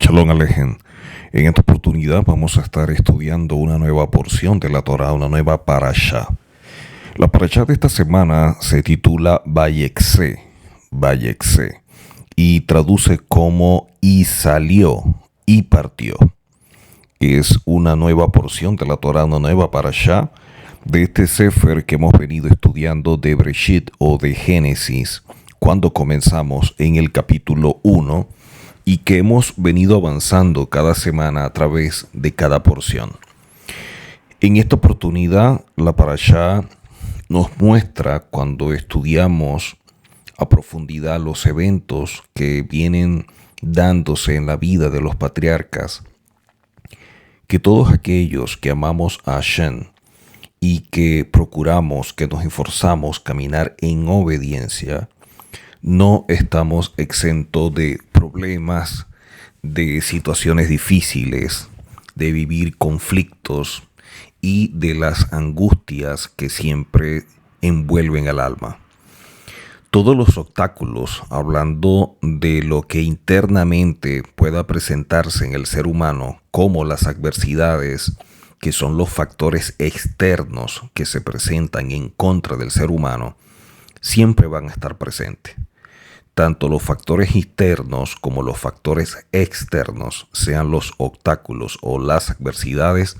Shalom Alejen. En esta oportunidad vamos a estar estudiando una nueva porción de la Torá, una nueva parashá. La parashá de esta semana se titula Vayekse, y traduce como y salió y partió. Es una nueva porción de la Torá, una nueva parashá de este sefer que hemos venido estudiando de Bereshit o de Génesis, cuando comenzamos en el capítulo 1 y que hemos venido avanzando cada semana a través de cada porción. En esta oportunidad, la parashá nos muestra, cuando estudiamos a profundidad los eventos que vienen dándose en la vida de los patriarcas, que todos aquellos que amamos a Hashem y que procuramos, que nos esforzamos caminar en obediencia, no estamos exentos de problemas, de situaciones difíciles, de vivir conflictos y de las angustias que siempre envuelven al alma. Todos los obstáculos, hablando de lo que internamente pueda presentarse en el ser humano, como las adversidades, que son los factores externos que se presentan en contra del ser humano, siempre van a estar presentes. Tanto los factores internos como los factores externos, sean los obstáculos o las adversidades,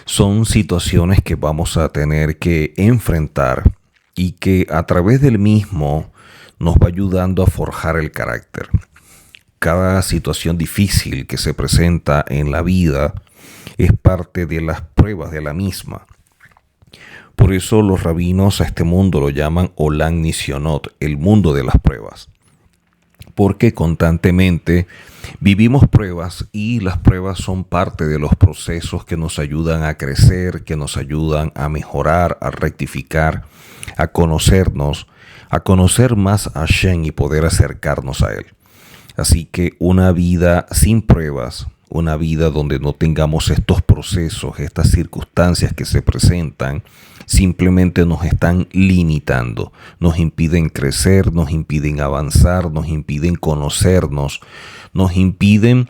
son situaciones que vamos a tener que enfrentar y que a través del mismo nos va ayudando a forjar el carácter. Cada situación difícil que se presenta en la vida es parte de las pruebas de la misma. Por eso los rabinos a este mundo lo llaman Olam Nisionot, el mundo de las pruebas. Porque constantemente vivimos pruebas y las pruebas son parte de los procesos que nos ayudan a crecer, que nos ayudan a mejorar, a rectificar, a conocernos, a conocer más a Hashem y poder acercarnos a Él. Así que una vida sin pruebas, una vida donde no tengamos estos procesos, estas circunstancias que se presentan, simplemente nos están limitando, nos impiden crecer, nos impiden avanzar, nos impiden conocernos, nos impiden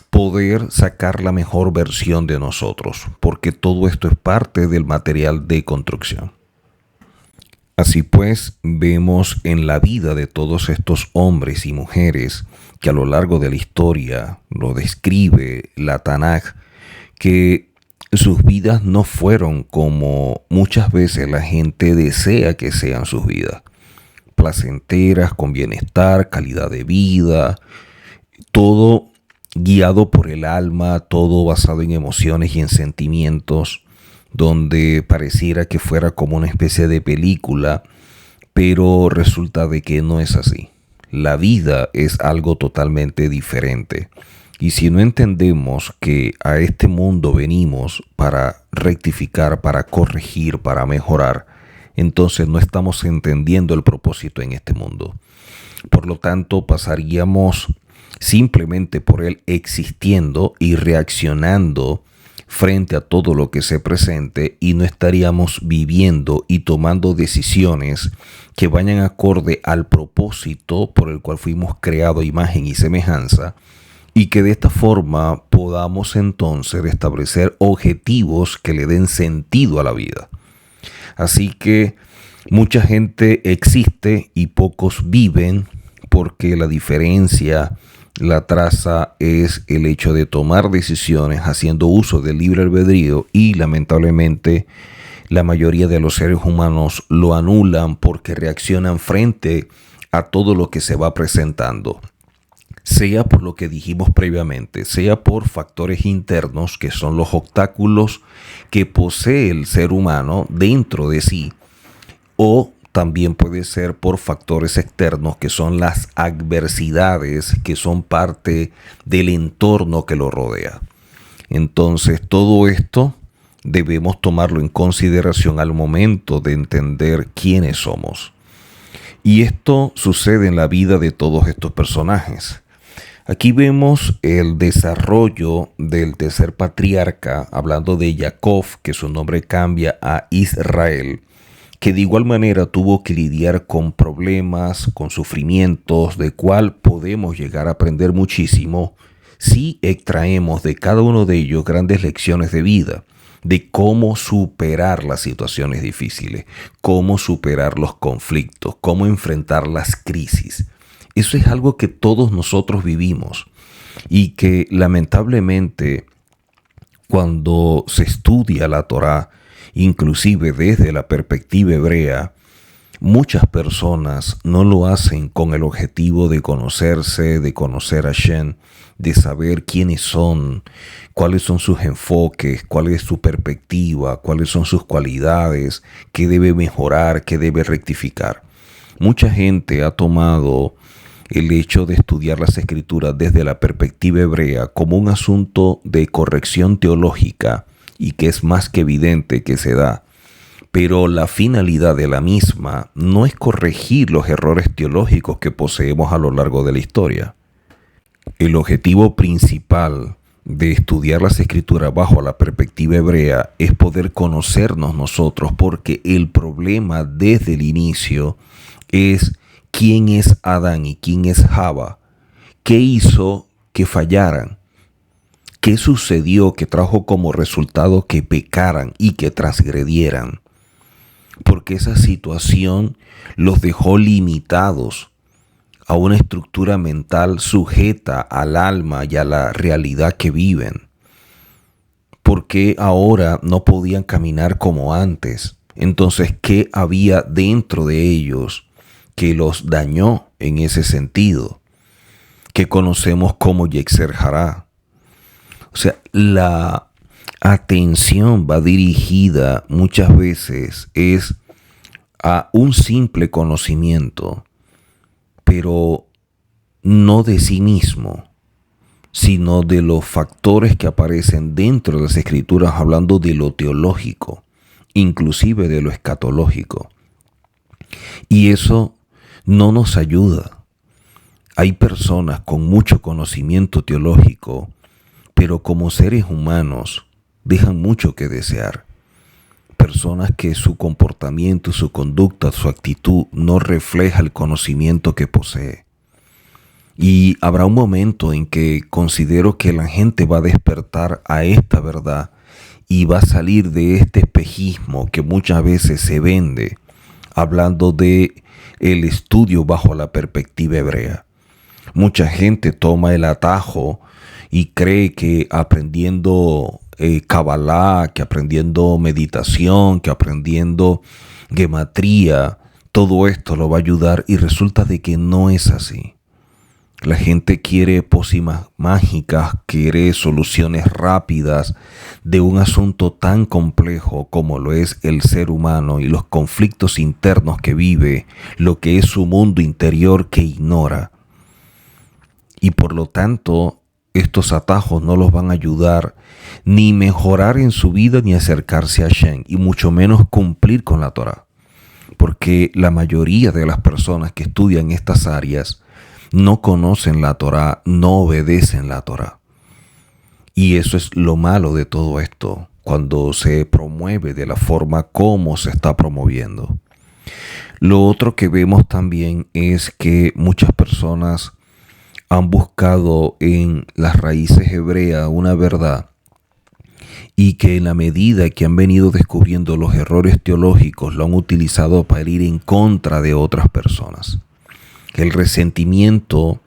poder sacar la mejor versión de nosotros, porque todo esto es parte del material de construcción. Así pues, vemos en la vida de todos estos hombres y mujeres que a lo largo de la historia lo describe la Tanaj, que sus vidas no fueron como muchas veces la gente desea que sean sus vidas. Placenteras, con bienestar, calidad de vida, todo guiado por el alma, todo basado en emociones y en sentimientos, donde pareciera que fuera como una especie de película, pero resulta de que no es así. La vida es algo totalmente diferente. Y si no entendemos que a este mundo venimos para rectificar, para corregir, para mejorar, entonces no estamos entendiendo el propósito en este mundo. Por lo tanto, pasaríamos simplemente por él existiendo y reaccionando frente a todo lo que se presente, y no estaríamos viviendo y tomando decisiones que vayan acorde al propósito por el cual fuimos creados a imagen y semejanza, y que de esta forma podamos entonces establecer objetivos que le den sentido a la vida. Así que mucha gente existe y pocos viven, porque la diferencia, la traza es el hecho de tomar decisiones haciendo uso del libre albedrío, y lamentablemente la mayoría de los seres humanos lo anulan porque reaccionan frente a todo lo que se va presentando, sea por lo que dijimos previamente, sea por factores internos que son los obstáculos que posee el ser humano dentro de sí, o también puede ser por factores externos que son las adversidades que son parte del entorno que lo rodea. Entonces todo esto debemos tomarlo en consideración al momento de entender quiénes somos. Y esto sucede en la vida de todos estos personajes. Aquí vemos el desarrollo del tercer patriarca, hablando de Jacob, que su nombre cambia a Israel, que de igual manera tuvo que lidiar con problemas, con sufrimientos, de cual podemos llegar a aprender muchísimo sí extraemos de cada uno de ellos grandes lecciones de vida, de cómo superar las situaciones difíciles, cómo superar los conflictos, cómo enfrentar las crisis. Eso es algo que todos nosotros vivimos y que lamentablemente cuando se estudia la Torá, inclusive desde la perspectiva hebrea, muchas personas no lo hacen con el objetivo de conocerse, de conocer a Hashem, de saber quiénes son, cuáles son sus enfoques, cuál es su perspectiva, cuáles son sus cualidades, qué debe mejorar, qué debe rectificar. Mucha gente ha tomado el hecho de estudiar las escrituras desde la perspectiva hebrea como un asunto de corrección teológica y que es más que evidente que se da. Pero la finalidad de la misma no es corregir los errores teológicos que poseemos a lo largo de la historia. El objetivo principal de estudiar las escrituras bajo la perspectiva hebrea es poder conocernos nosotros, porque el problema desde el inicio es quién es Adán y quién es Java, qué hizo que fallaran, qué sucedió que trajo como resultado que pecaran y que transgredieran. Porque esa situación los dejó limitados a una estructura mental sujeta al alma y a la realidad que viven. Porque ahora no podían caminar como antes. Entonces, ¿qué había dentro de ellos que los dañó en ese sentido? Que conocemos como Yetzer Hará. O sea, la atención va dirigida muchas veces es a un simple conocimiento, pero no de sí mismo, sino de los factores que aparecen dentro de las escrituras, hablando de lo teológico, inclusive de lo escatológico. Y eso no nos ayuda. Hay personas con mucho conocimiento teológico, pero como seres humanos dejan mucho que desear. Personas que su comportamiento, su conducta, su actitud no refleja el conocimiento que posee. Y habrá un momento en que considero que la gente va a despertar a esta verdad y va a salir de este espejismo que muchas veces se vende, hablando de el estudio bajo la perspectiva hebrea. Mucha gente toma el atajo y cree que aprendiendo Kabbalah, que aprendiendo meditación, que aprendiendo gematría, todo esto lo va a ayudar, y resulta de que no es así. La gente quiere pócimas mágicas, quiere soluciones rápidas de un asunto tan complejo como lo es el ser humano y los conflictos internos que vive, lo que es su mundo interior que ignora. Y por lo tanto, estos atajos no los van a ayudar ni mejorar en su vida ni acercarse a Hashem, y mucho menos cumplir con la Torá. Porque la mayoría de las personas que estudian estas áreas no conocen la Torá, no obedecen la Torá. Y eso es lo malo de todo esto, cuando se promueve de la forma como se está promoviendo. Lo otro que vemos también es que muchas personas han buscado en las raíces hebreas una verdad, y que en la medida que han venido descubriendo los errores teológicos lo han utilizado para ir en contra de otras personas. El resentimiento,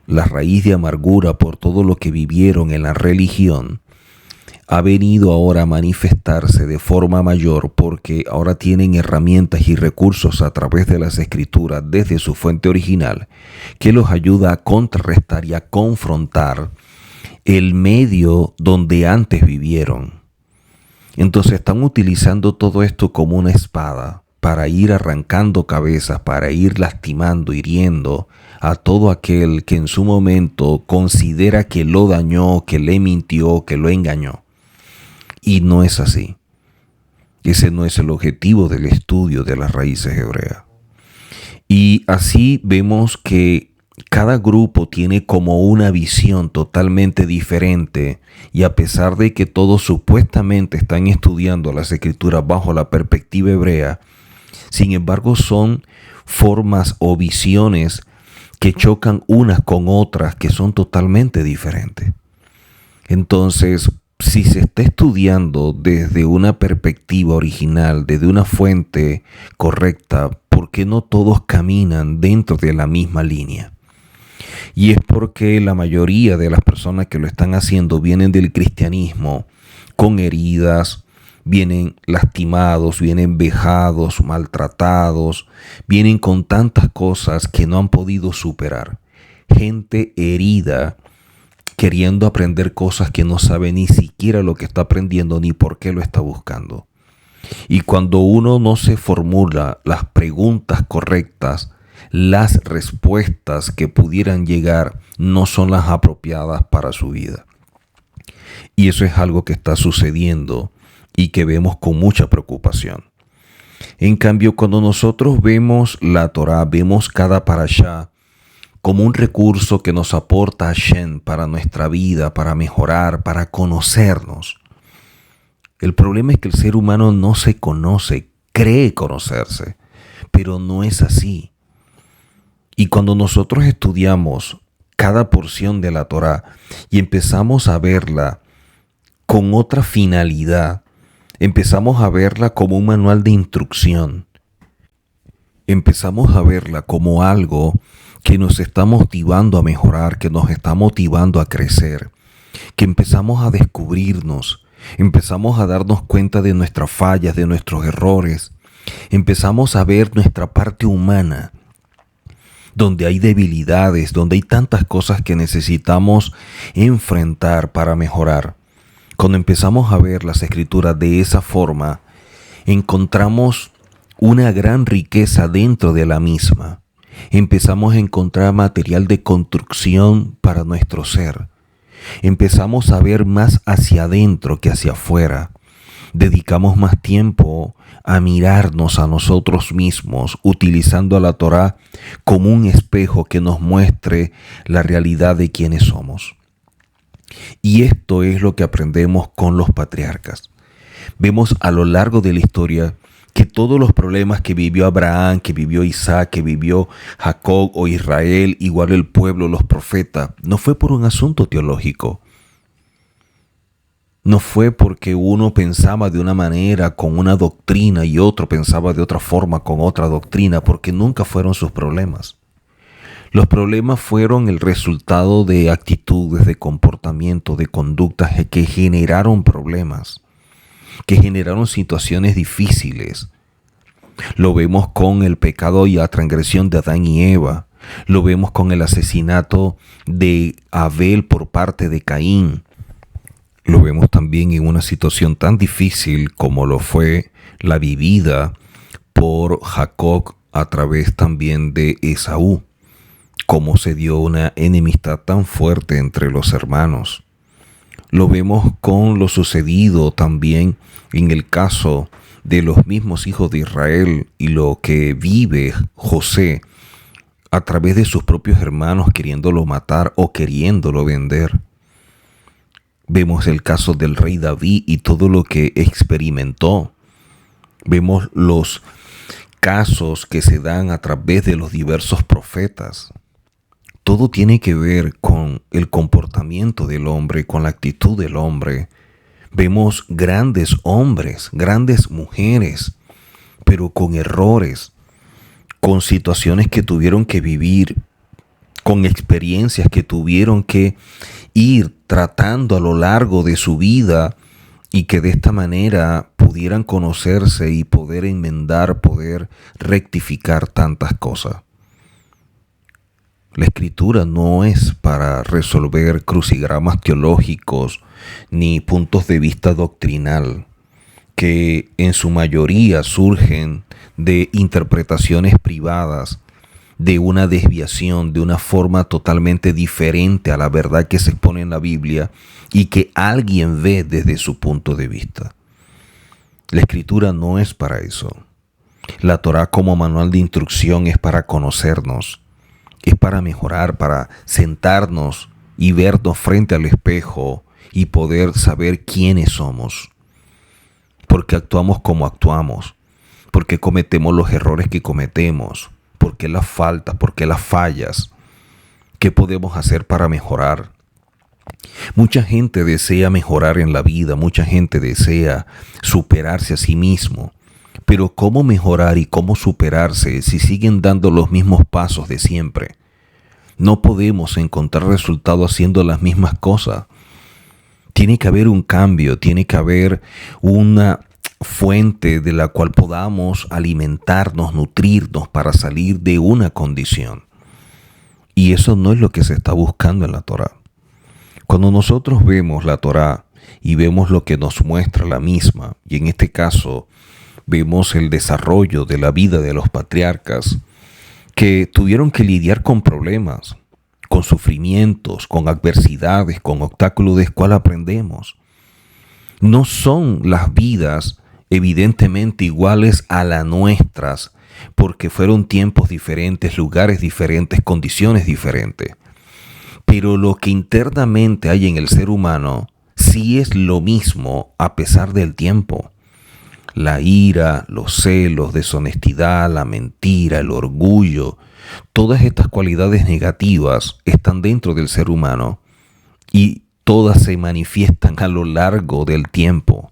la raíz de amargura por todo lo que vivieron en la religión, ha venido ahora a manifestarse de forma mayor, porque ahora tienen herramientas y recursos a través de las escrituras desde su fuente original, que los ayuda a contrarrestar y a confrontar el medio donde antes vivieron. Entonces están utilizando todo esto como una espada para ir arrancando cabezas, para ir lastimando, hiriendo a todo aquel que en su momento considera que lo dañó, que le mintió, que lo engañó. Y no es así. Ese no es el objetivo del estudio de las raíces hebreas. Y así vemos que cada grupo tiene como una visión totalmente diferente, y a pesar de que todos supuestamente están estudiando las escrituras bajo la perspectiva hebrea, sin embargo son formas o visiones que chocan unas con otras que son totalmente diferentes. Entonces, si se está estudiando desde una perspectiva original, desde una fuente correcta, ¿por qué no todos caminan dentro de la misma línea? Y es porque la mayoría de las personas que lo están haciendo vienen del cristianismo con heridas, vienen lastimados, vienen vejados, maltratados, vienen con tantas cosas que no han podido superar. Gente herida, queriendo aprender cosas que no sabe ni siquiera lo que está aprendiendo ni por qué lo está buscando. Y cuando uno no se formula las preguntas correctas, las respuestas que pudieran llegar no son las apropiadas para su vida. Y eso es algo que está sucediendo y que vemos con mucha preocupación. En cambio, cuando nosotros vemos la Torá, vemos cada parashá como un recurso que nos aporta Hashem para nuestra vida, para mejorar, para conocernos. El problema es que el ser humano no se conoce, cree conocerse, pero no es así. Y cuando nosotros estudiamos cada porción de la Torá y empezamos a verla con otra finalidad, empezamos a verla como un manual de instrucción, empezamos a verla como algo que nos está motivando a mejorar, que nos está motivando a crecer, que empezamos a descubrirnos, empezamos a darnos cuenta de nuestras fallas, de nuestros errores, empezamos a ver nuestra parte humana, donde hay debilidades, donde hay tantas cosas que necesitamos enfrentar para mejorar. Cuando empezamos a ver las escrituras de esa forma, encontramos una gran riqueza dentro de la misma. Empezamos a encontrar material de construcción para nuestro ser. Empezamos a ver más hacia adentro que hacia afuera. Dedicamos más tiempo a mirarnos a nosotros mismos, utilizando a la Torá como un espejo que nos muestre la realidad de quiénes somos. Y esto es lo que aprendemos con los patriarcas. Vemos a lo largo de la historia que todos los problemas que vivió Abraham, que vivió Isaac, que vivió Jacob o Israel, igual el pueblo, los profetas, no fue por un asunto teológico. No fue porque uno pensaba de una manera con una doctrina y otro pensaba de otra forma con otra doctrina, porque nunca fueron sus problemas. Los problemas fueron el resultado de actitudes, de comportamiento, de conductas que generaron problemas, que generaron situaciones difíciles. Lo vemos con el pecado y la transgresión de Adán y Eva. Lo vemos con el asesinato de Abel por parte de Caín. Lo vemos también en una situación tan difícil como lo fue la vivida por Jacob a través también de Esaú. Cómo se dio una enemistad tan fuerte entre los hermanos. Lo vemos con lo sucedido también en el caso de los mismos hijos de Israel y lo que vive José a través de sus propios hermanos queriéndolo matar o queriéndolo vender. Vemos el caso del rey David y todo lo que experimentó. Vemos los casos que se dan a través de los diversos profetas. Todo tiene que ver con el comportamiento del hombre, con la actitud del hombre. Vemos grandes hombres, grandes mujeres, pero con errores, con situaciones que tuvieron que vivir, con experiencias que tuvieron que ir tratando a lo largo de su vida y que de esta manera pudieran conocerse y poder enmendar, poder rectificar tantas cosas. La escritura no es para resolver crucigramas teológicos ni puntos de vista doctrinal que en su mayoría surgen de interpretaciones privadas, de una desviación, de una forma totalmente diferente a la verdad que se expone en la Biblia y que alguien ve desde su punto de vista. La escritura no es para eso. La Torá como manual de instrucción es para conocernos. Es para mejorar, para sentarnos y vernos frente al espejo y poder saber quiénes somos. Porque actuamos como actuamos, porque cometemos los errores que cometemos, porque las faltas, porque las fallas. ¿Qué podemos hacer para mejorar? Mucha gente desea mejorar en la vida, mucha gente desea superarse a sí mismo. Pero ¿cómo mejorar y cómo superarse si siguen dando los mismos pasos de siempre? No podemos encontrar resultados haciendo las mismas cosas. Tiene que haber un cambio, tiene que haber una fuente de la cual podamos alimentarnos, nutrirnos para salir de una condición. Y eso no es lo que se está buscando en la Torá. Cuando nosotros vemos la Torá y vemos lo que nos muestra la misma, y en este caso vemos el desarrollo de la vida de los patriarcas que tuvieron que lidiar con problemas, con sufrimientos, con adversidades, con obstáculos, ¿de cuál aprendemos? No son las vidas evidentemente iguales a las nuestras, porque fueron tiempos diferentes, lugares diferentes, condiciones diferentes. Pero lo que internamente hay en el ser humano sí es lo mismo a pesar del tiempo. La ira, los celos, deshonestidad, la mentira, el orgullo, todas estas cualidades negativas están dentro del ser humano y todas se manifiestan a lo largo del tiempo.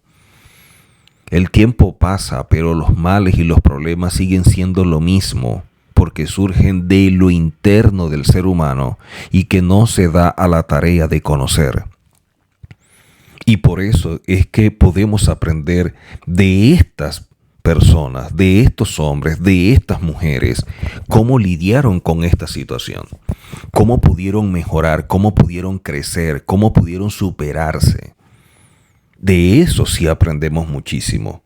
El tiempo pasa, pero los males y los problemas siguen siendo lo mismo, porque surgen de lo interno del ser humano y que no se da a la tarea de conocer. Y por eso es que podemos aprender de estas personas, de estos hombres, de estas mujeres, cómo lidiaron con esta situación, cómo pudieron mejorar, cómo pudieron crecer, cómo pudieron superarse. De eso sí aprendemos muchísimo.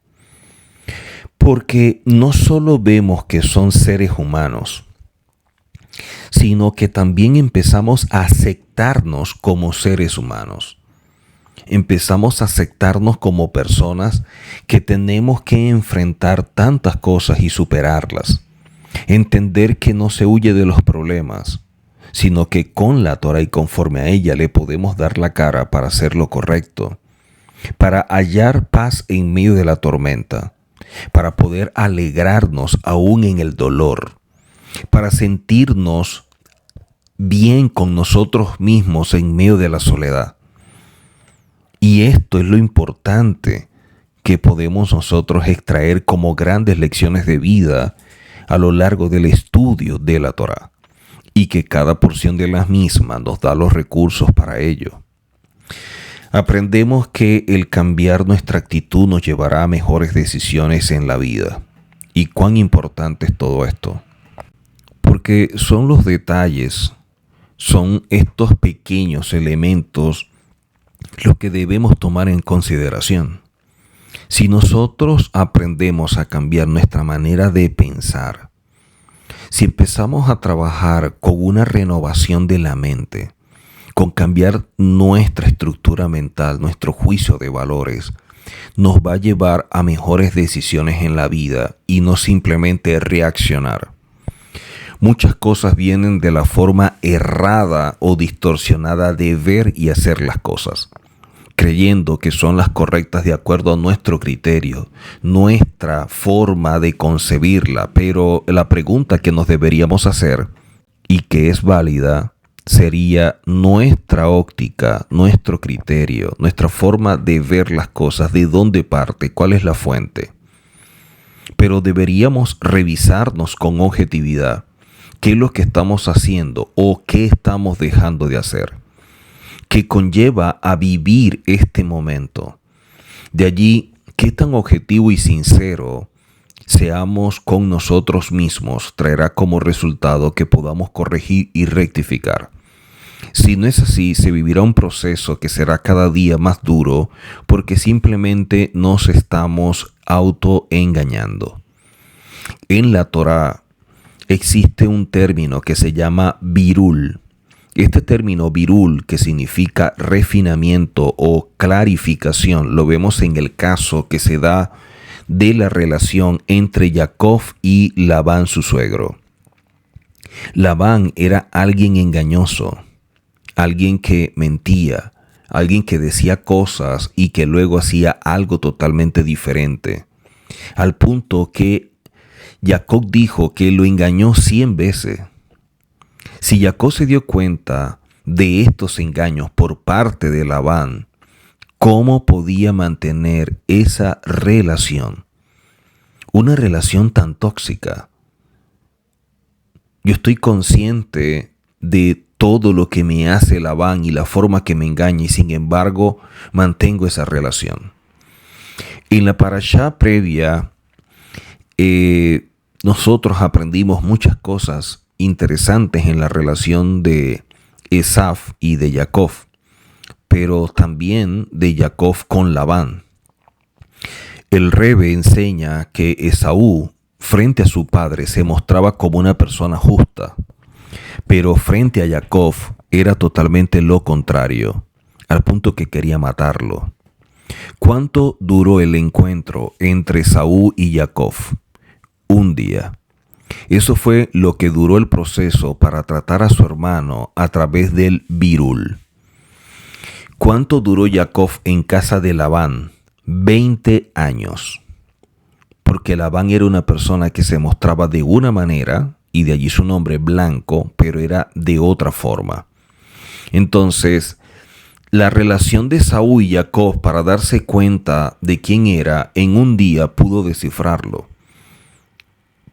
Porque no solo vemos que son seres humanos, sino que también empezamos a aceptarnos como seres humanos. Empezamos a aceptarnos como personas que tenemos que enfrentar tantas cosas y superarlas. Entender que no se huye de los problemas, sino que con la Torá y conforme a ella le podemos dar la cara para hacer lo correcto, para hallar paz en medio de la tormenta, para poder alegrarnos aún en el dolor, para sentirnos bien con nosotros mismos en medio de la soledad. Y esto es lo importante que podemos nosotros extraer como grandes lecciones de vida a lo largo del estudio de la Torá, y que cada porción de las mismas nos da los recursos para ello. Aprendemos que el cambiar nuestra actitud nos llevará a mejores decisiones en la vida. ¿Y cuán importante es todo esto? Porque son los detalles, son estos pequeños elementos los que debemos tomar en consideración. Si nosotros aprendemos a cambiar nuestra manera de pensar, si empezamos a trabajar con una renovación de la mente, con cambiar nuestra estructura mental, nuestro juicio de valores, nos va a llevar a mejores decisiones en la vida y no simplemente reaccionar. Muchas cosas vienen de la forma errada o distorsionada de ver y hacer las cosas, creyendo que son las correctas de acuerdo a nuestro criterio, nuestra forma de concebirla. Pero la pregunta que nos deberíamos hacer, y que es válida, sería nuestra óptica, nuestro criterio, nuestra forma de ver las cosas, de dónde parte, cuál es la fuente. Pero deberíamos revisarnos con objetividad qué es lo que estamos haciendo o qué estamos dejando de hacer, que conlleva a vivir este momento. De allí, qué tan objetivo y sincero seamos con nosotros mismos traerá como resultado que podamos corregir y rectificar. Si no es así, se vivirá un proceso que será cada día más duro porque simplemente nos estamos autoengañando. En la Torá existe un término que se llama birul. Este término birul, que significa refinamiento o clarificación, lo vemos en el caso que se da de la relación entre Jacob y Labán, su suegro. Labán era alguien engañoso, alguien que mentía, alguien que decía cosas y que luego hacía algo totalmente diferente, al punto que Jacob dijo que lo engañó 100 veces. Si Jacob se dio cuenta de estos engaños por parte de Labán, ¿cómo podía mantener esa relación? Una relación tan tóxica. Yo estoy consciente de todo lo que me hace Labán y la forma que me engaña, y sin embargo mantengo esa relación. En la parashá previa, nosotros aprendimos muchas cosas interesantes en la relación de Esaf y de Jacob, pero también de Jacob con Labán. El Rebbe enseña que Esaú, frente a su padre, se mostraba como una persona justa, pero frente a Jacob era totalmente lo contrario, al punto que quería matarlo. ¿Cuánto duró el encuentro entre Esaú y Jacob? Un día. Eso fue lo que duró el proceso para tratar a su hermano a través del virul. ¿Cuánto duró Jacob en casa de Labán? 20 años. Porque Labán era una persona que se mostraba de una manera, y de allí su nombre blanco, pero era de otra forma. Entonces, la relación de Esaú y Jacob, para darse cuenta de quién era, en un día pudo descifrarlo.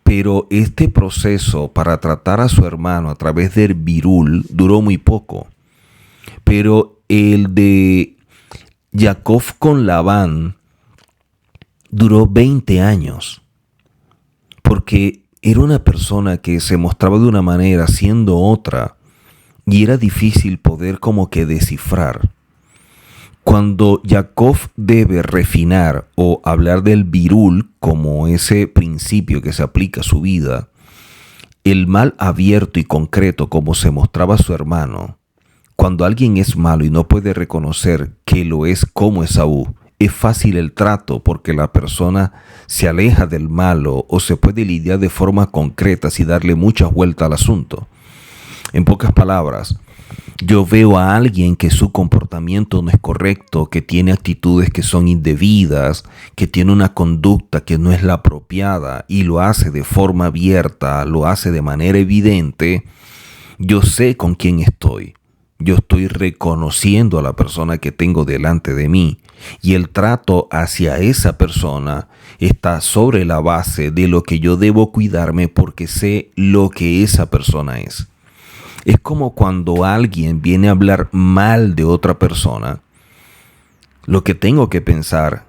Pero este proceso para tratar a su hermano a través del virul duró muy poco. Pero el de Jacob con Labán duró 20 años. Porque era una persona que se mostraba de una manera siendo otra, y era difícil poder como que descifrar. Cuando Jacob debe refinar o hablar del virul como ese principio que se aplica a su vida, el mal abierto y concreto como se mostraba su hermano, cuando alguien es malo y no puede reconocer que lo es como Esaú, es fácil el trato porque la persona se aleja del malo o se puede lidiar de forma concreta sin darle muchas vueltas al asunto. En pocas palabras, yo veo a alguien que su comportamiento no es correcto, que tiene actitudes que son indebidas, que tiene una conducta que no es la apropiada y lo hace de forma abierta, lo hace de manera evidente. Yo sé con quién estoy. Yo estoy reconociendo a la persona que tengo delante de mí, y el trato hacia esa persona está sobre la base de lo que yo debo cuidarme porque sé lo que esa persona es. Es como cuando alguien viene a hablar mal de otra persona. Lo que tengo que pensar,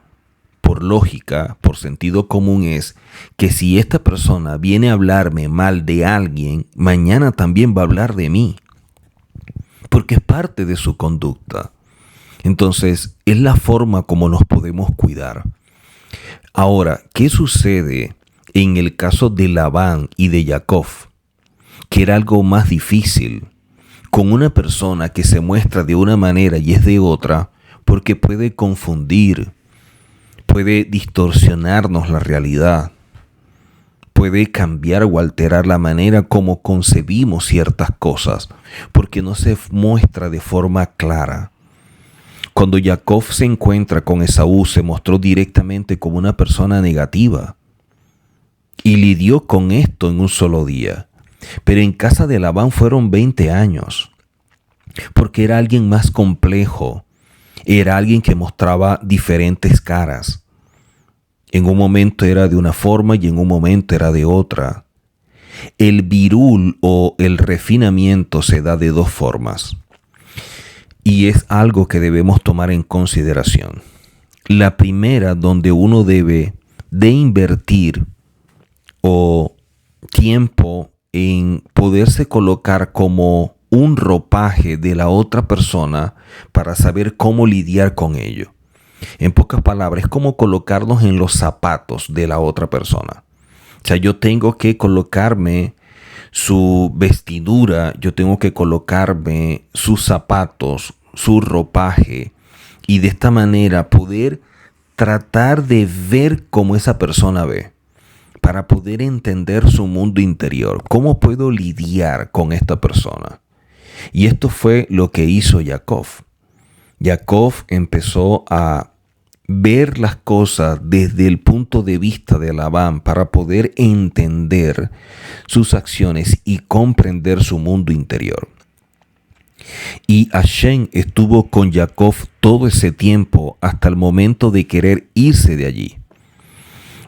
por lógica, por sentido común, es que si esta persona viene a hablarme mal de alguien, mañana también va a hablar de mí, porque es parte de su conducta. Entonces, es la forma como nos podemos cuidar. Ahora, ¿qué sucede en el caso de Labán y de Jacob? Que era algo más difícil, con una persona que se muestra de una manera y es de otra, porque puede confundir, puede distorsionarnos la realidad, puede cambiar o alterar la manera como concebimos ciertas cosas, porque no se muestra de forma clara. Cuando Jacob se encuentra con Esaú, se mostró directamente como una persona negativa y lidió con esto en un solo día. Pero en casa de Labán fueron 20 años, porque era alguien más complejo, era alguien que mostraba diferentes caras. En un momento era de una forma y en un momento era de otra. El virul o el refinamiento se da de dos formas, y es algo que debemos tomar en consideración. La primera, donde uno debe de invertir o tiempo en poderse colocar como un ropaje de la otra persona para saber cómo lidiar con ello. En pocas palabras, es como colocarnos en los zapatos de la otra persona. O sea, yo tengo que colocarme su vestidura, yo tengo que colocarme sus zapatos, su ropaje, y de esta manera poder tratar de ver cómo esa persona ve, para poder entender su mundo interior. ¿Cómo puedo lidiar con esta persona? Y esto fue lo que hizo Jacob. Jacob empezó a ver las cosas desde el punto de vista de Labán para poder entender sus acciones y comprender su mundo interior. Y Hashem estuvo con Jacob todo ese tiempo hasta el momento de querer irse de allí.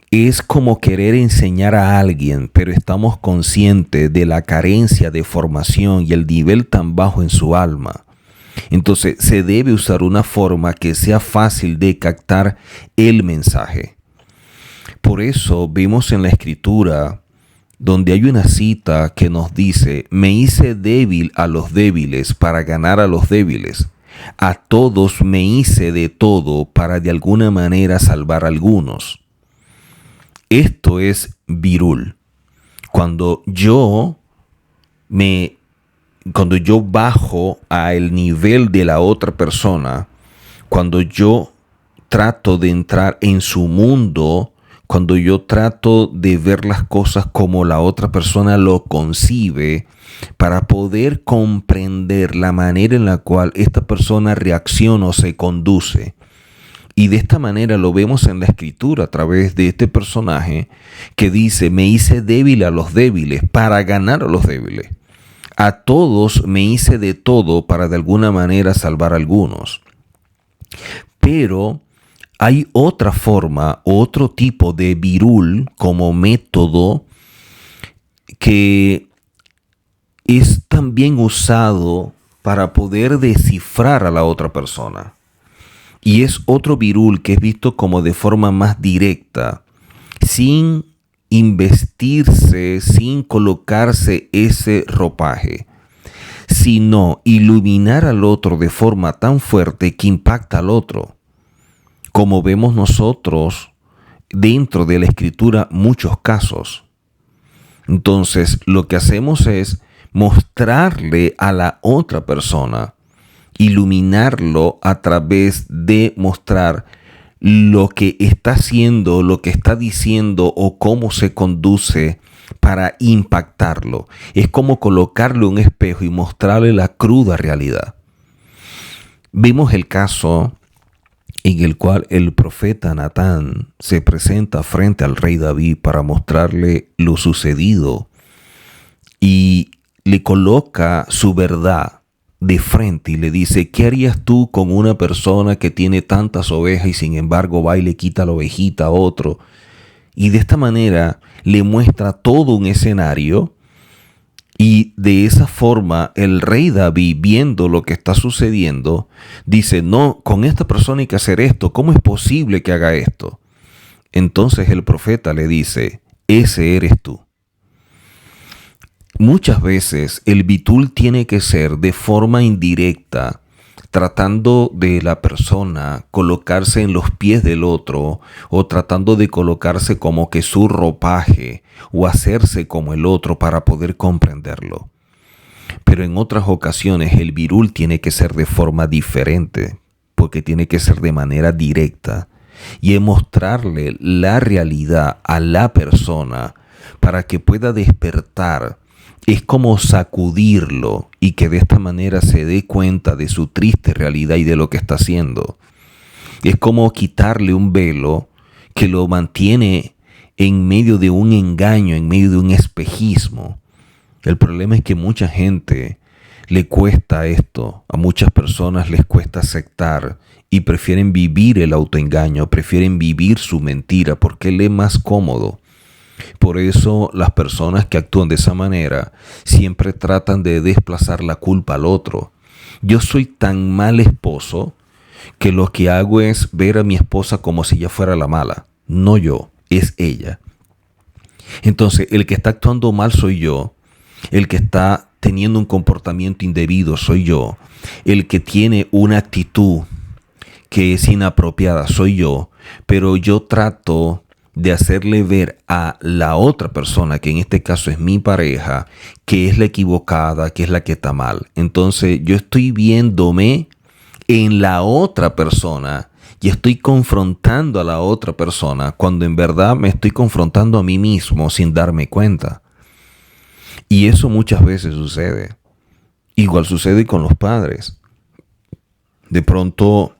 Es como querer enseñar a alguien, pero estamos conscientes de la carencia de formación y el nivel tan bajo en su alma. Entonces se debe usar una forma que sea fácil de captar el mensaje. Por eso vemos en la Escritura donde hay una cita que nos dice: me hice débil a los débiles para ganar a los débiles. A todos me hice de todo para de alguna manera salvar a algunos. Esto es virul. Cuando yo bajo al nivel de la otra persona, cuando yo trato de entrar en su mundo, cuando yo trato de ver las cosas como la otra persona lo concibe, para poder comprender la manera en la cual esta persona reacciona o se conduce. Y de esta manera lo vemos en la Escritura a través de este personaje que dice: me hice débil a los débiles para ganar a los débiles. A todos me hice de todo para de alguna manera salvar a algunos. Pero hay otra forma, otro tipo de virul como método que es también usado para poder descifrar a la otra persona. Y es otro virul que es visto como de forma más directa, sin investirse, sin colocarse ese ropaje, sino iluminar al otro de forma tan fuerte que impacta al otro. Como vemos nosotros dentro de la Escritura muchos casos. Entonces lo que hacemos es mostrarle a la otra persona, iluminarlo a través de mostrar lo que está haciendo, lo que está diciendo o cómo se conduce para impactarlo. Es como colocarle un espejo y mostrarle la cruda realidad. Vimos el caso en el cual el profeta Natán se presenta frente al rey David para mostrarle lo sucedido y le coloca su verdad de frente y le dice: ¿qué harías tú con una persona que tiene tantas ovejas y sin embargo va y le quita la ovejita a otro? Y de esta manera le muestra todo un escenario, y de esa forma el rey David, viendo lo que está sucediendo, dice: no, con esta persona hay que hacer esto, ¿cómo es posible que haga esto? Entonces el profeta le dice: ese eres tú. Muchas veces el bitul tiene que ser de forma indirecta, tratando de la persona colocarse en los pies del otro, o tratando de colocarse como que su ropaje o hacerse como el otro para poder comprenderlo. Pero en otras ocasiones el virul tiene que ser de forma diferente, porque tiene que ser de manera directa y es mostrarle la realidad a la persona para que pueda despertar. Es como sacudirlo y que de esta manera se dé cuenta de su triste realidad y de lo que está haciendo. Es como quitarle un velo que lo mantiene en medio de un engaño, en medio de un espejismo. El problema es que mucha gente le cuesta esto, a muchas personas les cuesta aceptar y prefieren vivir el autoengaño, prefieren vivir su mentira porque le es más cómodo. Por eso las personas que actúan de esa manera siempre tratan de desplazar la culpa al otro. Yo soy tan mal esposo que lo que hago es ver a mi esposa como si ella fuera la mala. No yo, es ella. Entonces el que está actuando mal soy yo. El que está teniendo un comportamiento indebido soy yo. El que tiene una actitud que es inapropiada soy yo. Pero yo trato de hacerle ver a la otra persona, que en este caso es mi pareja, que es la equivocada, que es la que está mal. Entonces yo estoy viéndome en la otra persona y estoy confrontando a la otra persona cuando en verdad me estoy confrontando a mí mismo sin darme cuenta. Y eso muchas veces sucede. Igual sucede con los padres. De pronto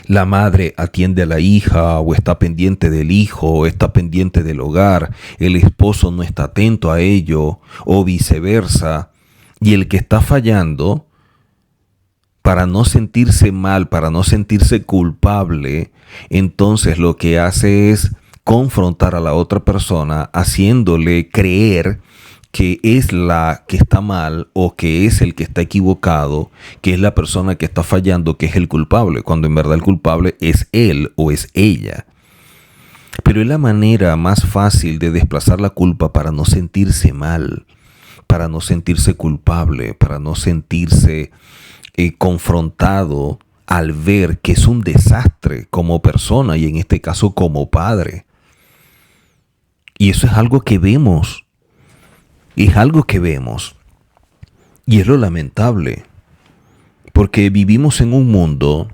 La madre atiende a la hija o está pendiente del hijo o está pendiente del hogar. El esposo no está atento a ello o viceversa. Y el que está fallando, para no sentirse mal, para no sentirse culpable, entonces lo que hace es confrontar a la otra persona, haciéndole creer que es la que está mal o que es el que está equivocado, que es la persona que está fallando, que es el culpable, cuando en verdad el culpable es él o es ella. Pero es la manera más fácil de desplazar la culpa para no sentirse mal, para no sentirse culpable, para no sentirse confrontado al ver que es un desastre como persona y en este caso como padre. Y eso es algo que vemos. Es algo que vemos. Y es lo lamentable. Porque vivimos en un mundo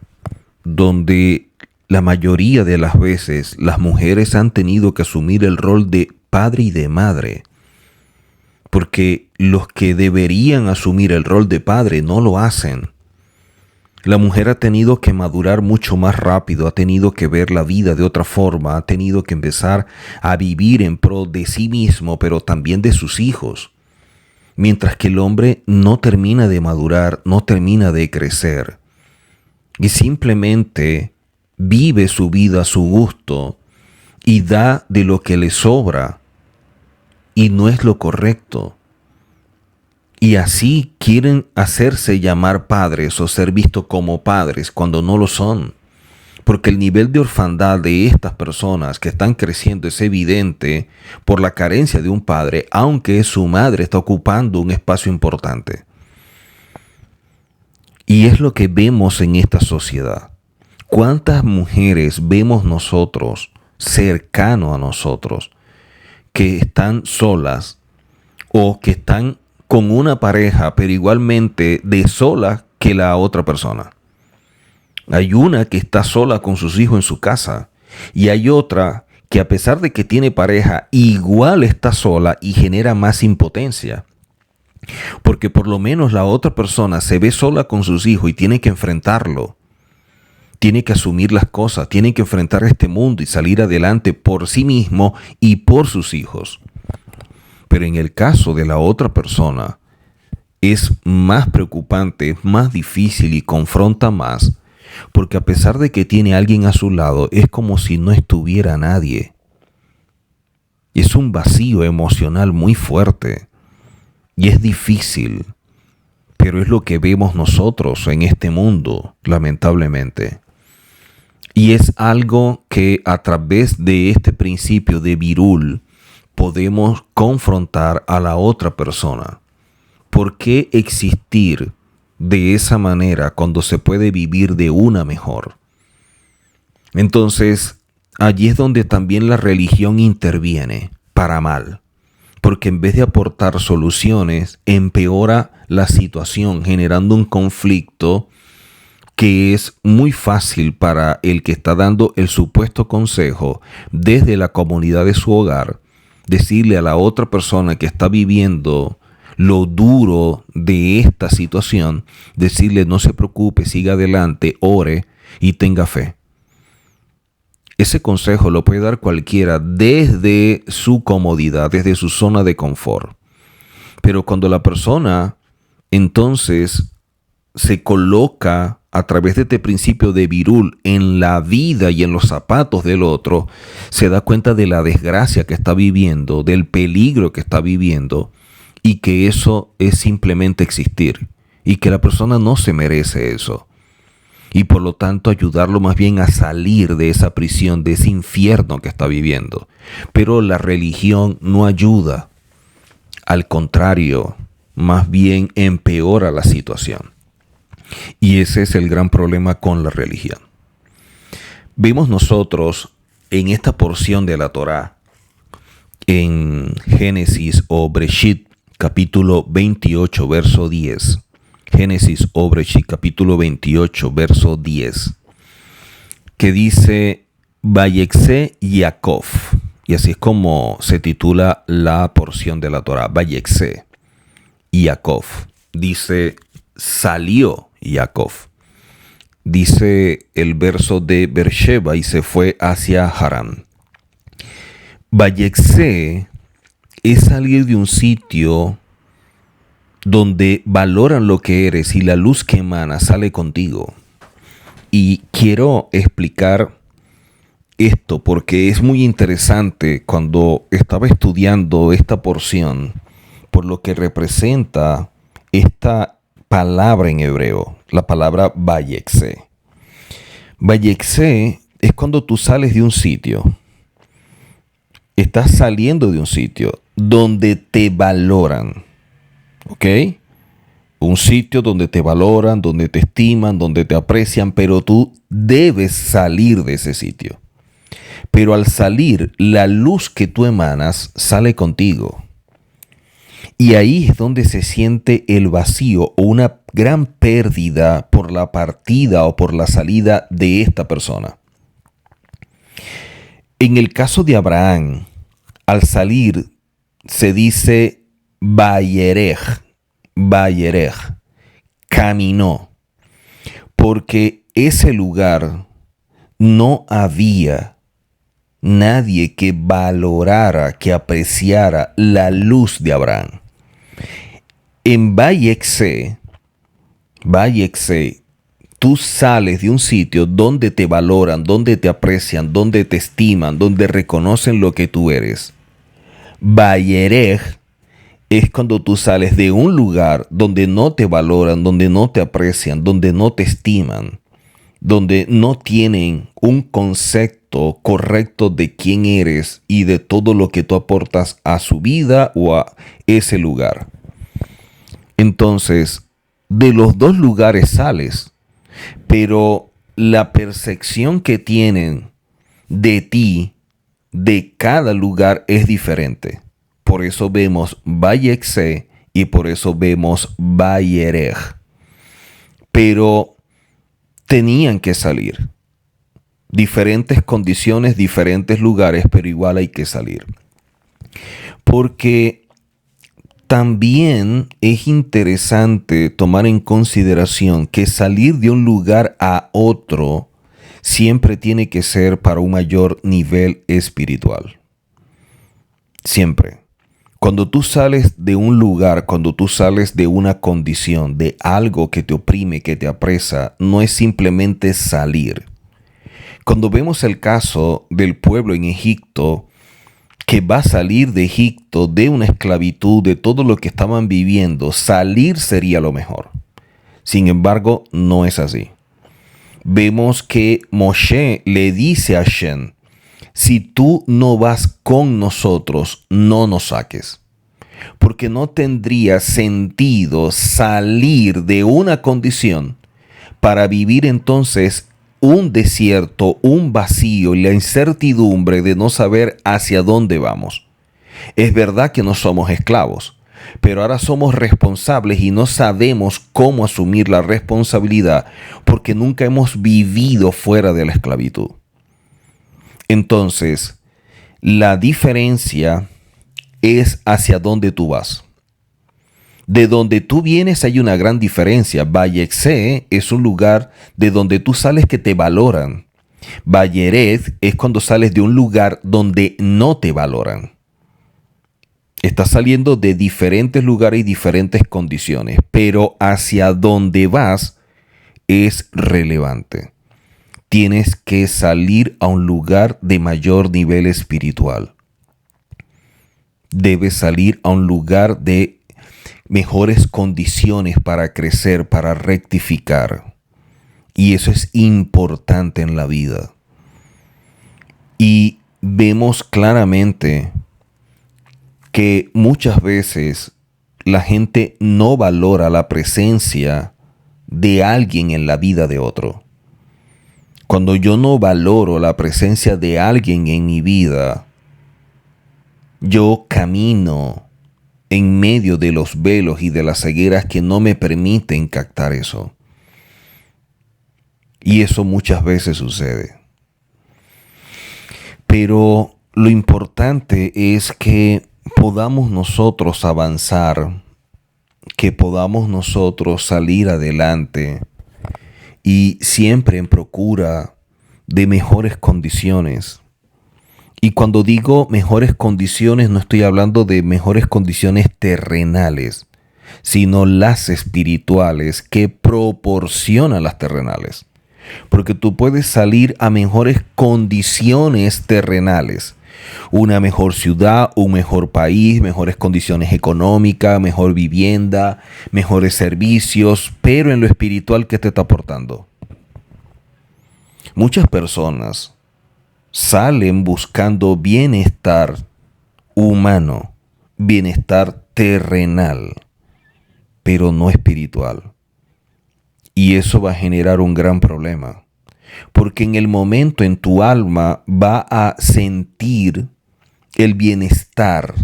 donde la mayoría de las veces las mujeres han tenido que asumir el rol de padre y de madre. Porque los que deberían asumir el rol de padre no lo hacen. La mujer ha tenido que madurar mucho más rápido, ha tenido que ver la vida de otra forma, ha tenido que empezar a vivir en pro de sí mismo, pero también de sus hijos. Mientras que el hombre no termina de madurar, no termina de crecer. Y simplemente vive su vida a su gusto y da de lo que le sobra. Y no es lo correcto. Y así quieren hacerse llamar padres o ser vistos como padres cuando no lo son. Porque el nivel de orfandad de estas personas que están creciendo es evidente por la carencia de un padre, aunque su madre está ocupando un espacio importante. Y es lo que vemos en esta sociedad. ¿Cuántas mujeres vemos nosotros, cercano a nosotros, que están solas o que están con una pareja, pero igualmente de sola que la otra persona? Hay una que está sola con sus hijos en su casa y hay otra que a pesar de que tiene pareja, igual está sola y genera más impotencia. Porque por lo menos la otra persona se ve sola con sus hijos y tiene que enfrentarlo. Tiene que asumir las cosas, tiene que enfrentar este mundo y salir adelante por sí mismo y por sus hijos. Pero en el caso de la otra persona, es más preocupante, más difícil y confronta más, porque a pesar de que tiene a alguien a su lado, es como si no estuviera nadie. Es un vacío emocional muy fuerte y es difícil, pero es lo que vemos nosotros en este mundo, lamentablemente. Y es algo que a través de este principio de Birul podemos confrontar a la otra persona. ¿Por qué existir de esa manera cuando se puede vivir de una mejor? Entonces, allí es donde también la religión interviene para mal, porque en vez de aportar soluciones, empeora la situación, generando un conflicto que es muy fácil para el que está dando el supuesto consejo desde la comunidad de su hogar, decirle a la otra persona que está viviendo lo duro de esta situación, decirle no se preocupe, siga adelante, ore y tenga fe. Ese consejo lo puede dar cualquiera desde su comodidad, desde su zona de confort. Pero cuando la persona entonces se coloca a través de este principio de Birul en la vida y en los zapatos del otro, se da cuenta de la desgracia que está viviendo, del peligro que está viviendo y que eso es simplemente existir y que la persona no se merece eso. Y por lo tanto ayudarlo más bien a salir de esa prisión, de ese infierno que está viviendo. Pero la religión no ayuda. Al contrario, más bien empeora la situación. Y ese es el gran problema con la religión. Vemos nosotros en esta porción de la Torá, en Génesis o Breshit, capítulo 28, verso 10. Génesis o Breshit, capítulo 28, verso 10. Que dice, Vayexé Yaakov. Y así es como se titula la porción de la Torá, Vayexé Yaakov. Dice, salió Jacob. dice el verso de Beersheba, y se fue hacia Harán. Vayexé es salir de un sitio donde valoran lo que eres y la luz que emana sale contigo. Y quiero explicar esto porque es muy interesante cuando estaba estudiando esta porción por lo que representa esta palabra en hebreo, la palabra vayexé. Vayexé es cuando tú sales de un sitio, estás saliendo de un sitio donde te valoran, ¿ok? Un sitio donde te valoran, donde te estiman, donde te aprecian, pero tú debes salir de ese sitio. Pero al salir, la luz que tú emanas sale contigo. Y ahí es donde se siente el vacío o una gran pérdida por la partida o por la salida de esta persona. En el caso de Abraham, al salir se dice Vayerej, caminó, porque ese lugar no había nadie que valorara, que apreciara la luz de Abraham. En Vayexé, tú sales de un sitio donde te valoran, donde te aprecian, donde te estiman, donde reconocen lo que tú eres. Vayerej es cuando tú sales de un lugar donde no te valoran, donde no te aprecian, donde no te estiman, donde no tienen un concepto correcto de quién eres y de todo lo que tú aportas a su vida o a ese lugar. Entonces, de los dos lugares sales, pero la percepción que tienen de ti, de cada lugar, es diferente. Por eso vemos Vayexé y por eso vemos Vayerej. Pero tenían que salir. Diferentes condiciones, diferentes lugares, pero igual hay que salir. Porque también es interesante tomar en consideración que salir de un lugar a otro siempre tiene que ser para un mayor nivel espiritual. Siempre. Cuando tú sales de un lugar, cuando tú sales de una condición, de algo que te oprime, que te apresa, no es simplemente salir. Cuando vemos el caso del pueblo en Egipto, que va a salir de Egipto, de una esclavitud, de todo lo que estaban viviendo, salir sería lo mejor. Sin embargo, no es así. Vemos que Moshe le dice a Hashem: si tú no vas con nosotros, no nos saques. Porque no tendría sentido salir de una condición para vivir entonces un desierto, un vacío y la incertidumbre de no saber hacia dónde vamos. Es verdad que no somos esclavos, pero ahora somos responsables y no sabemos cómo asumir la responsabilidad porque nunca hemos vivido fuera de la esclavitud. Entonces, la diferencia es hacia dónde tú vas. De donde tú vienes hay una gran diferencia. Vayexé es un lugar de donde tú sales que te valoran. Vayerej es cuando sales de un lugar donde no te valoran. Estás saliendo de diferentes lugares y diferentes condiciones, pero hacia dónde vas es relevante. Tienes que salir a un lugar de mayor nivel espiritual. Debes salir a un lugar de mejores condiciones para crecer, para rectificar. Y eso es importante en la vida. Y vemos claramente que muchas veces la gente no valora la presencia de alguien en la vida de otro. Cuando yo no valoro la presencia de alguien en mi vida, yo camino en medio de los velos y de las cegueras que no me permiten captar eso. Y eso muchas veces sucede. Pero lo importante es que podamos nosotros avanzar, que podamos nosotros salir adelante y siempre en procura de mejores condiciones. Y cuando digo mejores condiciones, no estoy hablando de mejores condiciones terrenales, sino las espirituales que proporcionan las terrenales. Porque tú puedes salir a mejores condiciones terrenales. Una mejor ciudad, un mejor país, mejores condiciones económicas, mejor vivienda, mejores servicios, pero en lo espiritual, ¿qué te está aportando? Muchas personas salen buscando bienestar humano, bienestar terrenal, pero no espiritual. Y eso va a generar un gran problema, porque en el momento en tu alma va a sentir el bienestar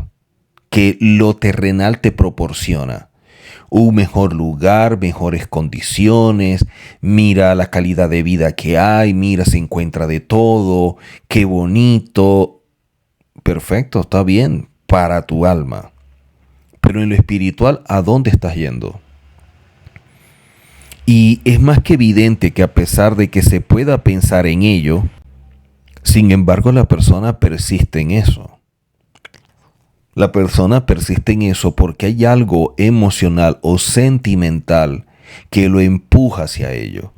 que lo terrenal te proporciona. Un mejor lugar, mejores condiciones, mira la calidad de vida que hay, mira, se encuentra de todo, qué bonito. Perfecto, está bien para tu alma. Pero en lo espiritual, ¿a dónde estás yendo? Y es más que evidente que a pesar de que se pueda pensar en ello, sin embargo la persona persiste en eso. La persona persiste en eso porque hay algo emocional o sentimental que lo empuja hacia ello.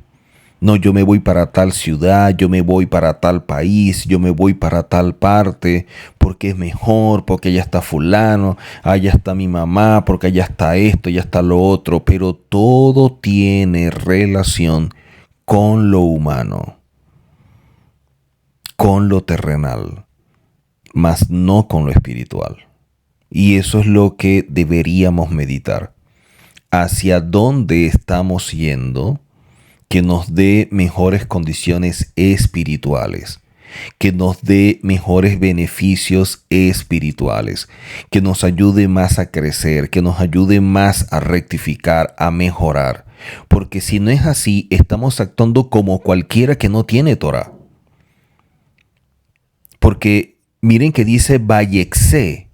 No, yo me voy para tal ciudad, yo me voy para tal país, yo me voy para tal parte, porque es mejor, porque allá está fulano, allá está mi mamá, porque allá está esto, allá está lo otro, pero todo tiene relación con lo humano, con lo terrenal, mas no con lo espiritual. Y eso es lo que deberíamos meditar. ¿Hacia dónde estamos yendo? Que nos dé mejores condiciones espirituales, que nos dé mejores beneficios espirituales, que nos ayude más a crecer, que nos ayude más a rectificar, a mejorar. Porque si no es así, estamos actuando como cualquiera que no tiene Torah. Porque miren que dice Vayexé.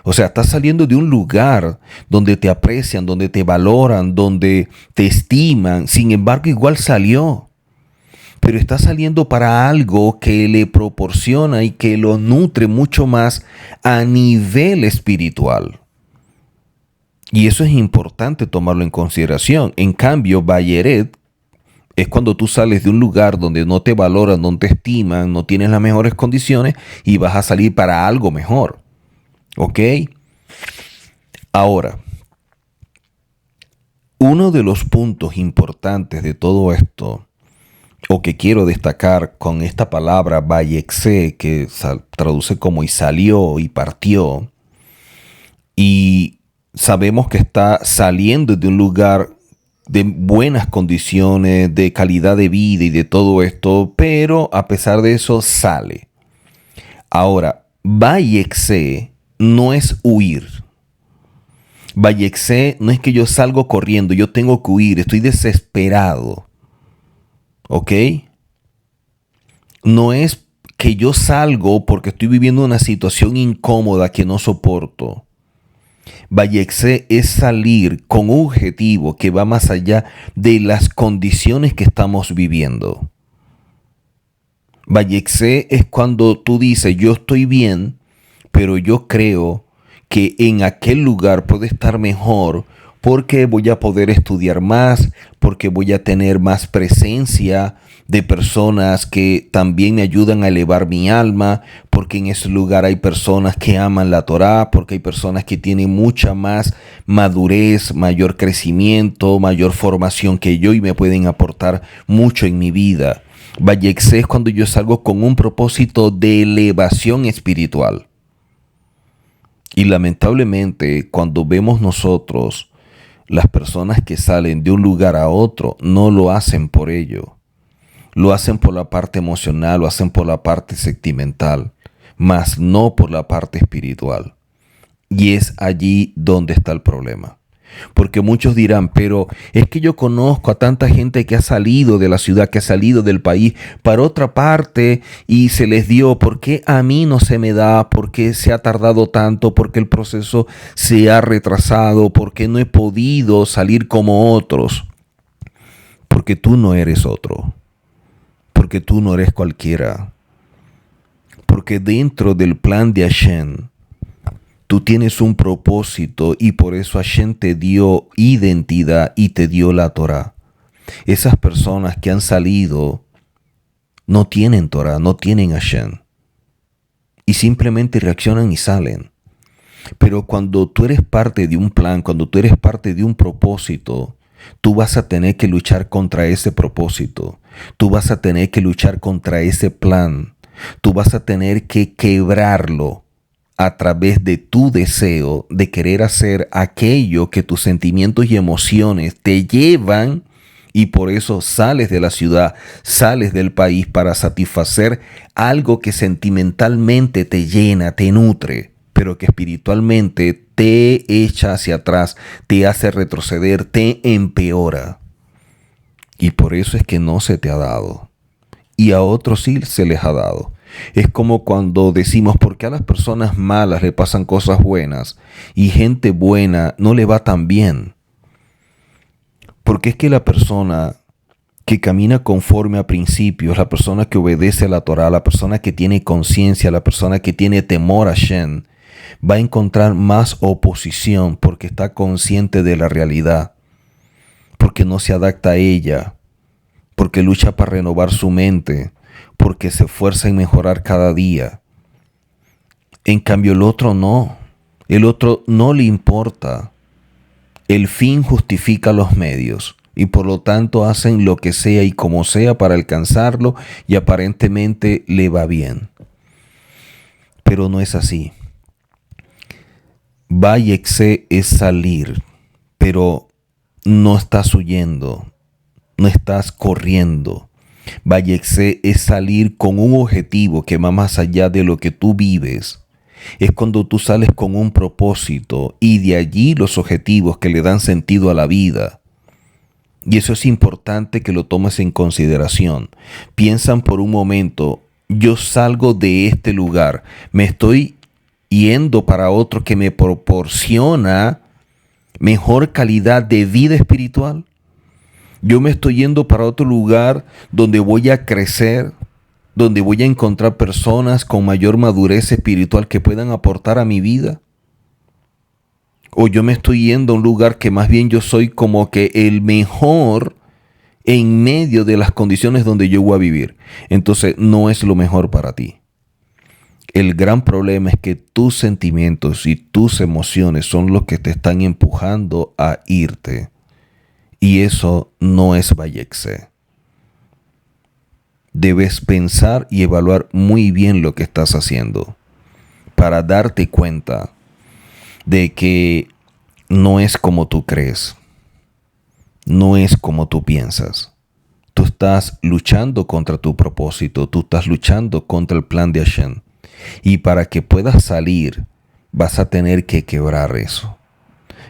O sea, estás saliendo de un lugar donde te aprecian, donde te valoran, donde te estiman. Sin embargo, igual salió. Pero está saliendo para algo que le proporciona y que lo nutre mucho más a nivel espiritual. Y eso es importante tomarlo en consideración. En cambio, Bayeret es cuando tú sales de un lugar donde no te valoran, no te estiman, no tienes las mejores condiciones y vas a salir para algo mejor. ¿Ok? Ahora, uno de los puntos importantes de todo esto, o que quiero destacar con esta palabra Vayexé, que traduce como y salió y partió, y sabemos que está saliendo de un lugar de buenas condiciones, de calidad de vida y de todo esto, pero a pesar de eso sale. Ahora, Vayexé no es huir. Vayexé no es que yo salgo corriendo, yo tengo que huir, estoy desesperado. ¿Ok? No es que yo salgo porque estoy viviendo una situación incómoda que no soporto. Vayexé es salir con un objetivo que va más allá de las condiciones que estamos viviendo. Vayexé es cuando tú dices, yo estoy bien, pero yo creo que en aquel lugar puedo estar mejor porque voy a poder estudiar más, porque voy a tener más presencia de personas que también me ayudan a elevar mi alma, porque en ese lugar hay personas que aman la Torá, porque hay personas que tienen mucha más madurez, mayor crecimiento, mayor formación que yo y me pueden aportar mucho en mi vida. Vayexé es cuando yo salgo con un propósito de elevación espiritual. Y lamentablemente, cuando vemos nosotros las personas que salen de un lugar a otro, no lo hacen por ello. Lo hacen por la parte emocional, lo hacen por la parte sentimental, mas no por la parte espiritual. Y es allí donde está el problema. Porque muchos dirán, pero es que yo conozco a tanta gente que ha salido de la ciudad, que ha salido del país para otra parte y se les dio. ¿Por qué a mí no se me da? ¿Por qué se ha tardado tanto? ¿Por qué el proceso se ha retrasado? ¿Por qué no he podido salir como otros? Porque tú no eres otro. Porque tú no eres cualquiera. Porque dentro del plan de Hashem, tú tienes un propósito y por eso Hashem te dio identidad y te dio la Torah. Esas personas que han salido no tienen Torah, no tienen Hashem. Y simplemente reaccionan y salen. Pero cuando tú eres parte de un plan, cuando tú eres parte de un propósito, tú vas a tener que luchar contra ese propósito. Tú vas a tener que luchar contra ese plan. Tú vas a tener que quebrarlo a través de tu deseo de querer hacer aquello que tus sentimientos y emociones te llevan, y por eso sales de la ciudad, sales del país para satisfacer algo que sentimentalmente te llena, te nutre, pero que espiritualmente te echa hacia atrás, te hace retroceder, te empeora. Y por eso es que no se te ha dado. Y a otros sí se les ha dado. Es como cuando decimos, ¿por qué a las personas malas le pasan cosas buenas y gente buena no le va tan bien? Porque es que la persona que camina conforme a principios, la persona que obedece a la Torah, la persona que tiene conciencia, la persona que tiene temor a Hashem, va a encontrar más oposición porque está consciente de la realidad, porque no se adapta a ella, porque lucha para renovar su mente, porque se esfuerza en mejorar cada día. En cambio el otro no le importa. El fin justifica los medios y por lo tanto hacen lo que sea y como sea para alcanzarlo y aparentemente le va bien. Pero no es así. Váyese es salir, pero no estás huyendo, no estás corriendo. Váyese es salir con un objetivo que va más allá de lo que tú vives. Es cuando tú sales con un propósito y de allí los objetivos que le dan sentido a la vida. Y eso es importante que lo tomes en consideración. Piensan por un momento, yo salgo de este lugar, me estoy yendo para otro que me proporciona mejor calidad de vida espiritual. Yo me estoy yendo para otro lugar donde voy a crecer, donde voy a encontrar personas con mayor madurez espiritual que puedan aportar a mi vida. O yo me estoy yendo a un lugar que más bien yo soy como que el mejor en medio de las condiciones donde yo voy a vivir. Entonces no es lo mejor para ti. El gran problema es que tus sentimientos y tus emociones son los que te están empujando a irte. Y eso no es Vayekse. Debes pensar y evaluar muy bien lo que estás haciendo para darte cuenta de que no es como tú crees, no es como tú piensas. Tú estás luchando contra tu propósito, tú estás luchando contra el plan de Hashem. Y para que puedas salir, vas a tener que quebrar eso.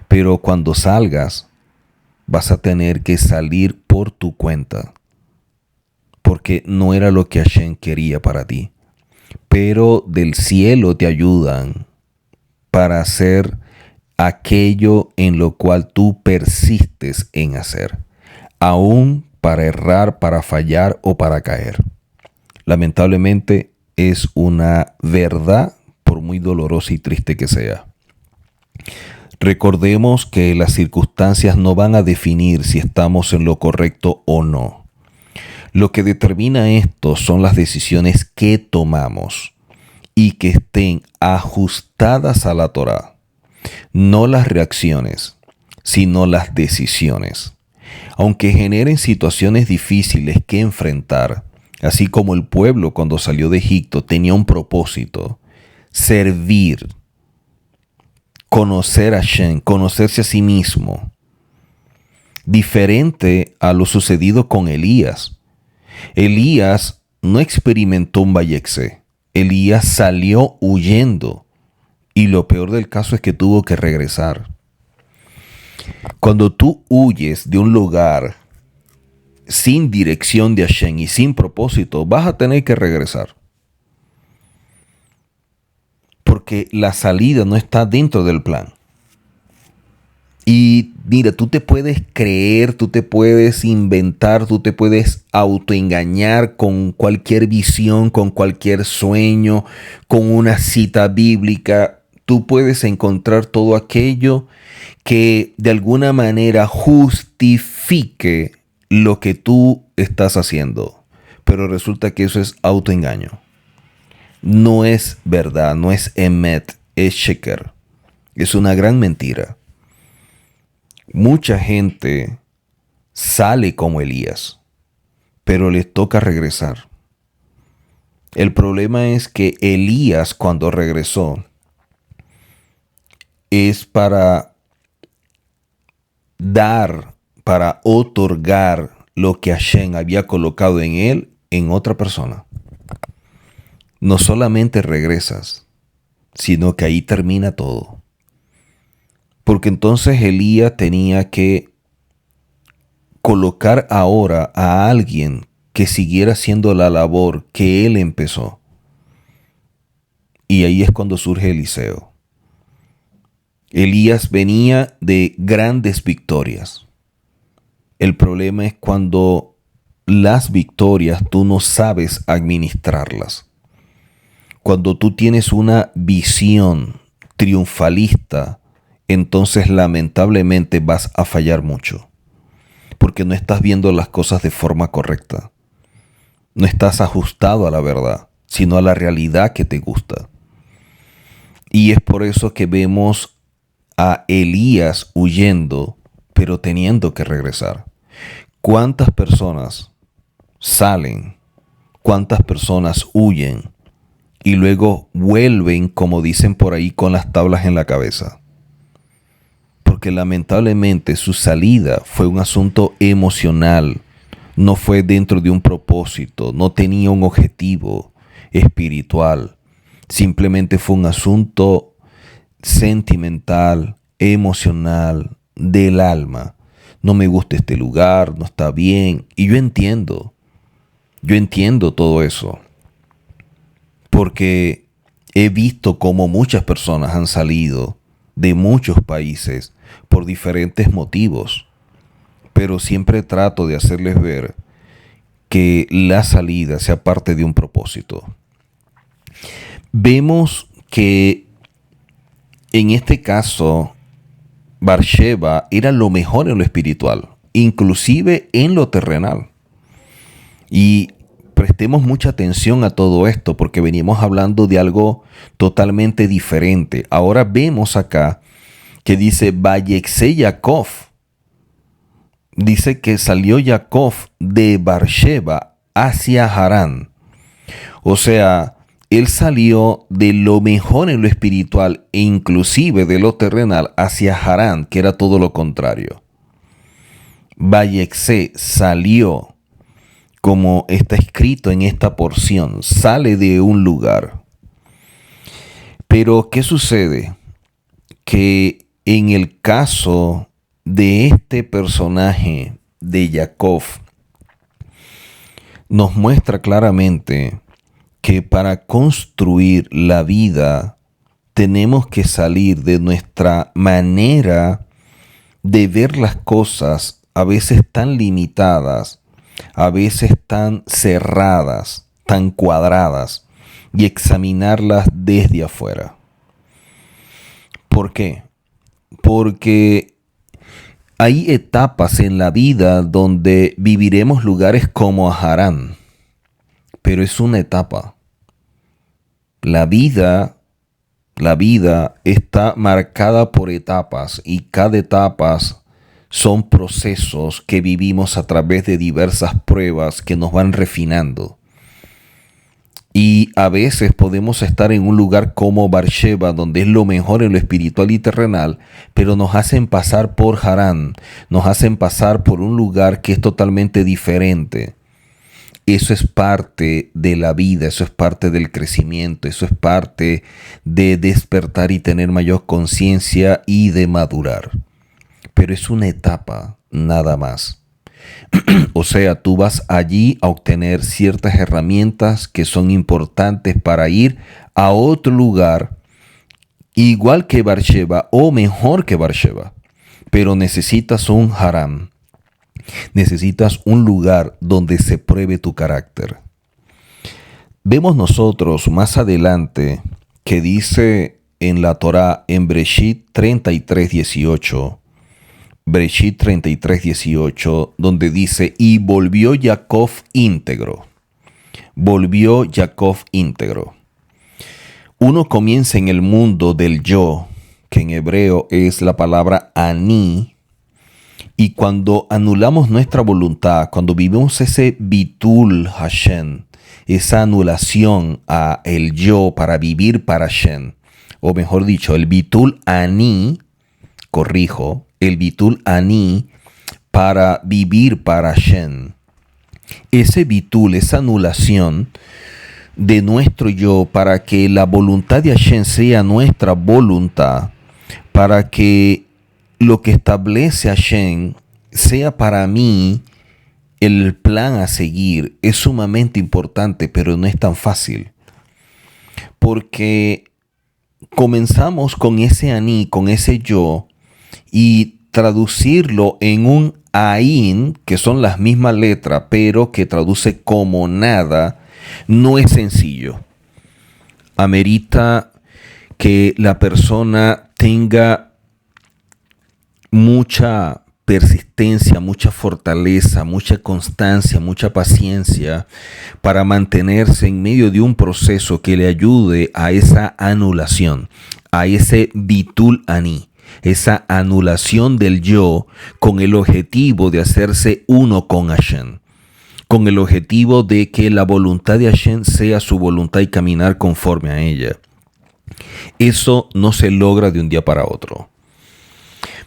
Pero cuando salgas, vas a tener que salir por tu cuenta. Porque no era lo que Hashem quería para ti. Pero del cielo te ayudan para hacer aquello en lo cual tú persistes en hacer. Aún para errar, para fallar o para caer. Lamentablemente es una verdad, por muy dolorosa y triste que sea. Recordemos que las circunstancias no van a definir si estamos en lo correcto o no. Lo que determina esto son las decisiones que tomamos y que estén ajustadas a la Torah. No las reacciones, sino las decisiones. Aunque generen situaciones difíciles que enfrentar, así como el pueblo cuando salió de Egipto tenía un propósito, servir, conocer a Hashem, conocerse a sí mismo. Diferente a lo sucedido con Elías. Elías no experimentó un Vayekse. Elías salió huyendo. Y lo peor del caso es que tuvo que regresar. Cuando tú huyes de un lugar sin dirección de Hashem y sin propósito, vas a tener que regresar. Porque la salida no está dentro del plan. Y mira, tú te puedes creer, tú te puedes inventar, tú te puedes autoengañar con cualquier visión, con cualquier sueño, con una cita bíblica. Tú puedes encontrar todo aquello que de alguna manera justifique lo que tú estás haciendo. Pero resulta que eso es autoengaño. No es verdad, no es emet, es sheker. Es una gran mentira. Mucha gente sale como Elías, pero les toca regresar. El problema es que Elías, cuando regresó, es para dar, para otorgar lo que Hashem había colocado en él en otra persona. No solamente regresas, sino que ahí termina todo. Porque entonces Elías tenía que colocar ahora a alguien que siguiera haciendo la labor que él empezó. Y ahí es cuando surge Eliseo. Elías venía de grandes victorias. El problema es cuando las victorias tú no sabes administrarlas. Cuando tú tienes una visión triunfalista, entonces lamentablemente vas a fallar mucho. Porque no estás viendo las cosas de forma correcta. No estás ajustado a la verdad, sino a la realidad que te gusta. Y es por eso que vemos a Elías huyendo, pero teniendo que regresar. ¿Cuántas personas salen? ¿Cuántas personas huyen? Y luego vuelven, como dicen por ahí, con las tablas en la cabeza. Porque lamentablemente su salida fue un asunto emocional, no fue dentro de un propósito, no tenía un objetivo espiritual, simplemente fue un asunto sentimental, emocional, del alma. No me gusta este lugar, no está bien, y yo entiendo todo eso, porque he visto cómo muchas personas han salido de muchos países por diferentes motivos, pero siempre trato de hacerles ver que la salida sea parte de un propósito. Vemos que en este caso Bathsheba era lo mejor en lo espiritual, inclusive en lo terrenal. Y prestemos mucha atención a todo esto porque venimos hablando de algo totalmente diferente. Ahora vemos acá que dice Vayexé Jacob. Dice que salió Jacob de Bathsheba hacia Harán. O sea, él salió de lo mejor en lo espiritual e inclusive de lo terrenal hacia Harán, que era todo lo contrario. Vayexé salió, como está escrito en esta porción, sale de un lugar. Pero, ¿qué sucede? Que en el caso de este personaje de Jacob, nos muestra claramente que para construir la vida tenemos que salir de nuestra manera de ver las cosas, a veces tan limitadas, a veces tan cerradas, tan cuadradas, y examinarlas desde afuera. ¿Por qué? Porque hay etapas en la vida donde viviremos lugares como Harán, pero es una etapa. La vida está marcada por etapas y cada etapa son procesos que vivimos a través de diversas pruebas que nos van refinando. Y a veces podemos estar en un lugar como Bathsheba, donde es lo mejor en lo espiritual y terrenal, pero nos hacen pasar por Harán, nos hacen pasar por un lugar que es totalmente diferente. Eso es parte de la vida, eso es parte del crecimiento, eso es parte de despertar y tener mayor conciencia y de madurar. Pero es una etapa, nada más. O sea, tú vas allí a obtener ciertas herramientas que son importantes para ir a otro lugar igual que Bathsheba o mejor que Bathsheba. pero necesitas un haram. Necesitas un lugar donde se pruebe tu carácter. Vemos nosotros más adelante que dice en la Torá, en Bereshit 33:18, Bereshit 33:18, donde dice, y volvió Jacob íntegro. Volvió Jacob íntegro. Uno comienza en el mundo del yo, que en hebreo es la palabra ani, y cuando anulamos nuestra voluntad, cuando vivimos ese bitul Hashem, esa anulación a el yo para vivir para Hashem, o mejor dicho, el bitul ani, corrijo, el bitul ani para vivir para Hashem. Ese bitul, esa anulación de nuestro yo para que la voluntad de Hashem sea nuestra voluntad, para que lo que establece Hashem sea para mí el plan a seguir, es sumamente importante, pero no es tan fácil. Porque comenzamos con ese aní, con ese yo, y traducirlo en un ain, que son las mismas letras, pero que traduce como nada, no es sencillo. Amerita que la persona tenga mucha persistencia, mucha fortaleza, mucha constancia, mucha paciencia para mantenerse en medio de un proceso que le ayude a esa anulación, a ese bitul ani, esa anulación del yo con el objetivo de hacerse uno con Hashem, con el objetivo de que la voluntad de Hashem sea su voluntad y caminar conforme a ella. Eso no se logra de un día para otro.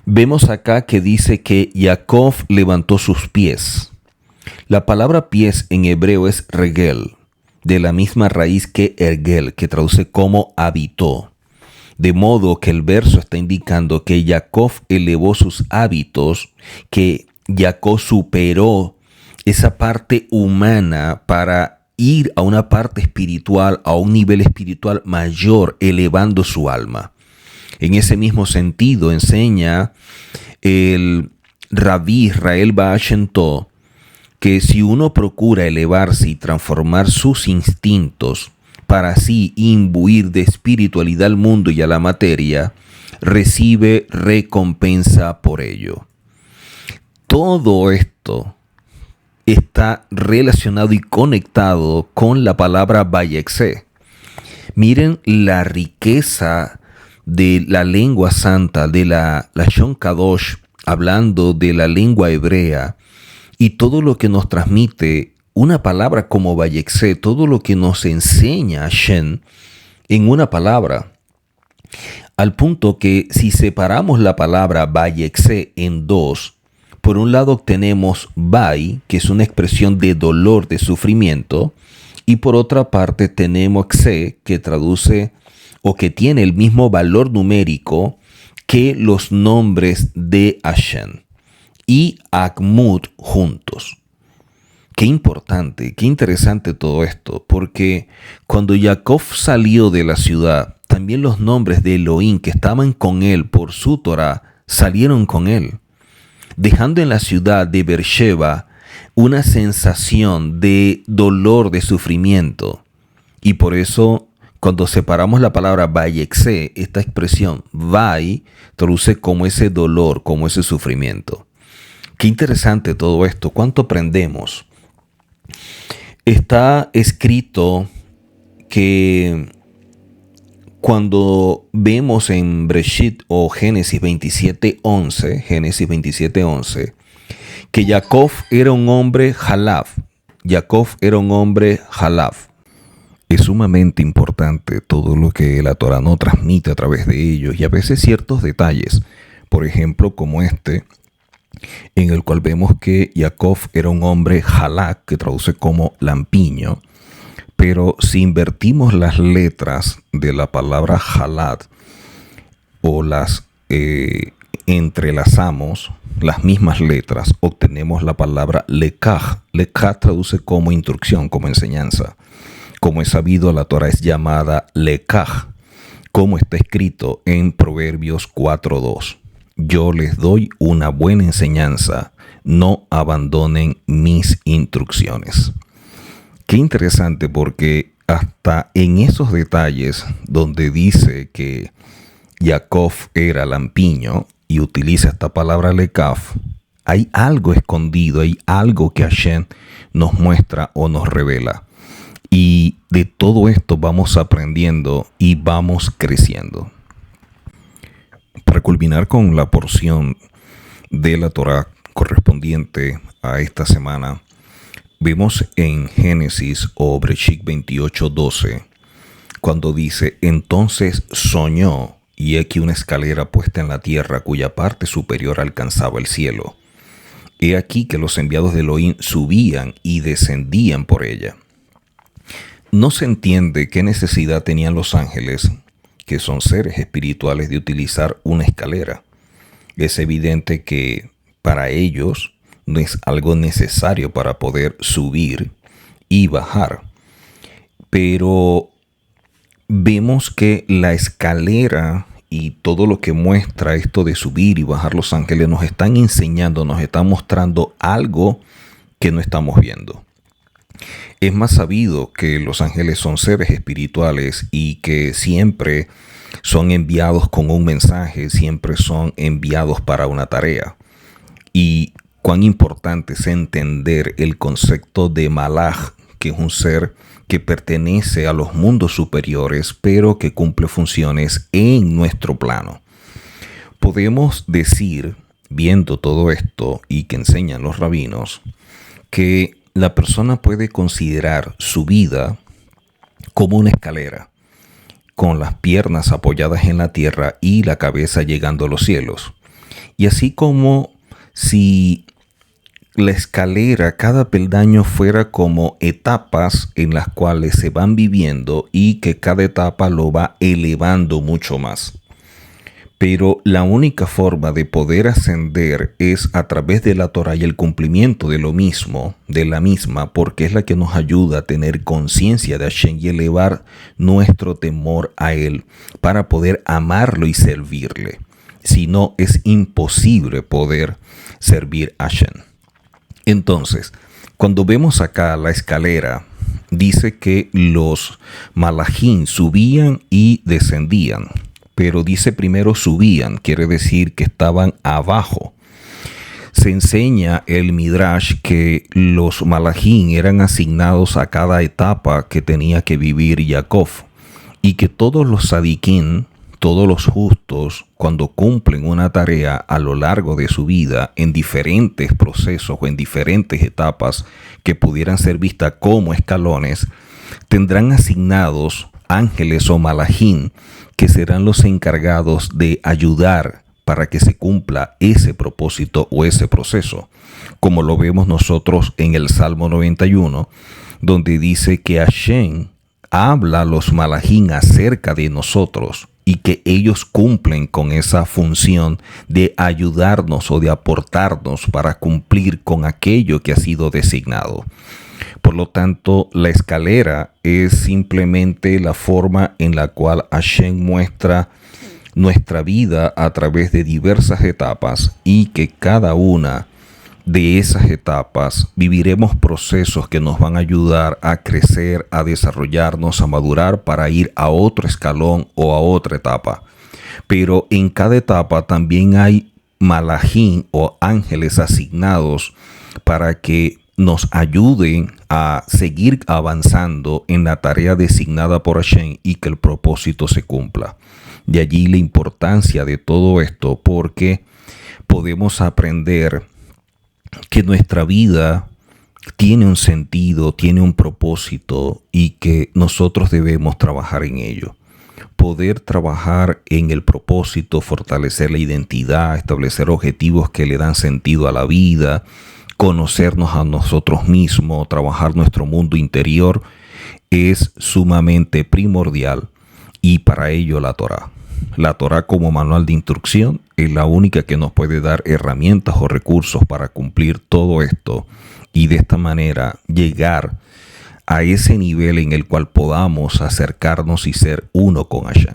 Vemos acá que dice que Jacob levantó sus pies. La palabra pies en hebreo es regel, de la misma raíz que ergel, que traduce como habitó. De modo que el verso está indicando que Jacob elevó sus hábitos, que Jacob superó esa parte humana para ir a una parte espiritual, a un nivel espiritual mayor, elevando su alma. En ese mismo sentido enseña el Rabí Israel Baal Shem Tov que si uno procura elevarse y transformar sus instintos para así imbuir de espiritualidad al mundo y a la materia, recibe recompensa por ello. Todo esto está relacionado y conectado con la palabra Vayexé. Miren la riqueza de la lengua santa, de la Lashon Kadosh, hablando de la lengua hebrea, y todo lo que nos transmite una palabra como Vayexé, todo lo que nos enseña Hashem en una palabra, al punto que si separamos la palabra Vayexé en dos, por un lado tenemos Vay, que es una expresión de dolor, de sufrimiento, y por otra parte tenemos Xe, que traduce o que tiene el mismo valor numérico que los nombres de Hashem y Akmut juntos. Qué importante, qué interesante todo esto, porque cuando Jacob salió de la ciudad, también los nombres de Elohim que estaban con él por su Torah salieron con él, dejando en la ciudad de Beersheba una sensación de dolor, de sufrimiento. Y por eso, cuando separamos la palabra Vayexé, esta expresión Vay traduce como ese dolor, como ese sufrimiento. Qué interesante todo esto, cuánto aprendemos. Está escrito que cuando vemos en Bereshit o Génesis 27:11, que Jacob era un hombre Halav. Jacob era un hombre Halav. Es sumamente importante todo lo que la Torah nos transmite a través de ellos y a veces ciertos detalles. Por ejemplo, como este, en el cual vemos que Jacob era un hombre Halak, que traduce como lampiño. Pero si invertimos las letras de la palabra Halad o las entrelazamos, las mismas letras, obtenemos la palabra Lekaj. Lekaj traduce como instrucción, como enseñanza. Como es sabido, la Torah es llamada Lekaj, como está escrito en Proverbios 4:2. yo les doy una buena enseñanza, no abandonen mis instrucciones. Qué interesante, porque hasta en esos detalles donde dice que Jacob era lampiño y utiliza esta palabra lekaf, hay algo escondido, hay algo que Hashem nos muestra o nos revela. Y de todo esto vamos aprendiendo y vamos creciendo. Para culminar con la porción de la Torá correspondiente a esta semana, vemos en Génesis o Bereshit 28:12, cuando dice: entonces soñó, y aquí una escalera puesta en la tierra cuya parte superior alcanzaba el cielo. He aquí que los enviados de Elohim subían y descendían por ella. No se entiende qué necesidad tenían los ángeles, que son seres espirituales, de utilizar una escalera. Es evidente que para ellos no es algo necesario para poder subir y bajar. Pero vemos que la escalera y todo lo que muestra esto de subir y bajar los ángeles nos están enseñando, nos están mostrando algo que no estamos viendo. Es más sabido que los ángeles son seres espirituales y que siempre son enviados con un mensaje, siempre son enviados para una tarea. Y cuán importante es entender el concepto de malaj, que es un ser que pertenece a los mundos superiores, pero que cumple funciones en nuestro plano. Podemos decir, viendo todo esto y que enseñan los rabinos, que la persona puede considerar su vida como una escalera, con las piernas apoyadas en la tierra y la cabeza llegando a los cielos. Y así como si la escalera, cada peldaño fuera como etapas en las cuales se van viviendo y que cada etapa lo va elevando mucho más. Pero la única forma de poder ascender es a través de la Torah y el cumplimiento de lo mismo, de la misma, porque es la que nos ayuda a tener conciencia de Hashem y elevar nuestro temor a Él para poder amarlo y servirle. Si no, es imposible poder servir a Hashem. Entonces, cuando vemos acá la escalera, dice que los malajim subían y descendían. Pero dice primero subían, quiere decir que estaban abajo. Se enseña el Midrash que los malajim eran asignados a cada etapa que tenía que vivir Jacob, y que todos los sadiquín, todos los justos, cuando cumplen una tarea a lo largo de su vida en diferentes procesos o en diferentes etapas que pudieran ser vistas como escalones, tendrán asignados ángeles o malajim que serán los encargados de ayudar para que se cumpla ese propósito o ese proceso, como lo vemos nosotros en el Salmo 91, donde dice que Hashem habla a los malajim acerca de nosotros y que ellos cumplen con esa función de ayudarnos o de aportarnos para cumplir con aquello que ha sido designado. Por lo tanto, la escalera es simplemente la forma en la cual Hashem muestra nuestra vida a través de diversas etapas, y que cada una de esas etapas viviremos procesos que nos van a ayudar a crecer, a desarrollarnos, a madurar para ir a otro escalón o a otra etapa. Pero en cada etapa también hay malajim o ángeles asignados para que nos ayuden a seguir avanzando en la tarea designada por Hashem y que el propósito se cumpla. De allí la importancia de todo esto, porque podemos aprender que nuestra vida tiene un sentido, tiene un propósito, y que nosotros debemos trabajar en ello. Poder trabajar en el propósito, fortalecer la identidad, establecer objetivos que le dan sentido a la vida, conocernos a nosotros mismos, trabajar nuestro mundo interior, es sumamente primordial, y para ello la Torá. La Torá como manual de instrucción es la única que nos puede dar herramientas o recursos para cumplir todo esto, y de esta manera llegar a ese nivel en el cual podamos acercarnos y ser uno con Hashem.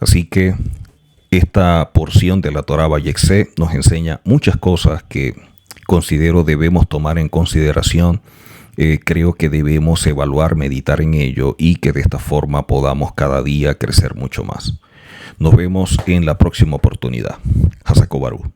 Así que Esta porción de la Torá Vayexé nos enseña muchas cosas que considero debemos tomar en consideración. Creo que debemos evaluar, meditar en ello y que de esta forma podamos cada día crecer mucho más. Nos vemos en la próxima oportunidad. Hasakobaru.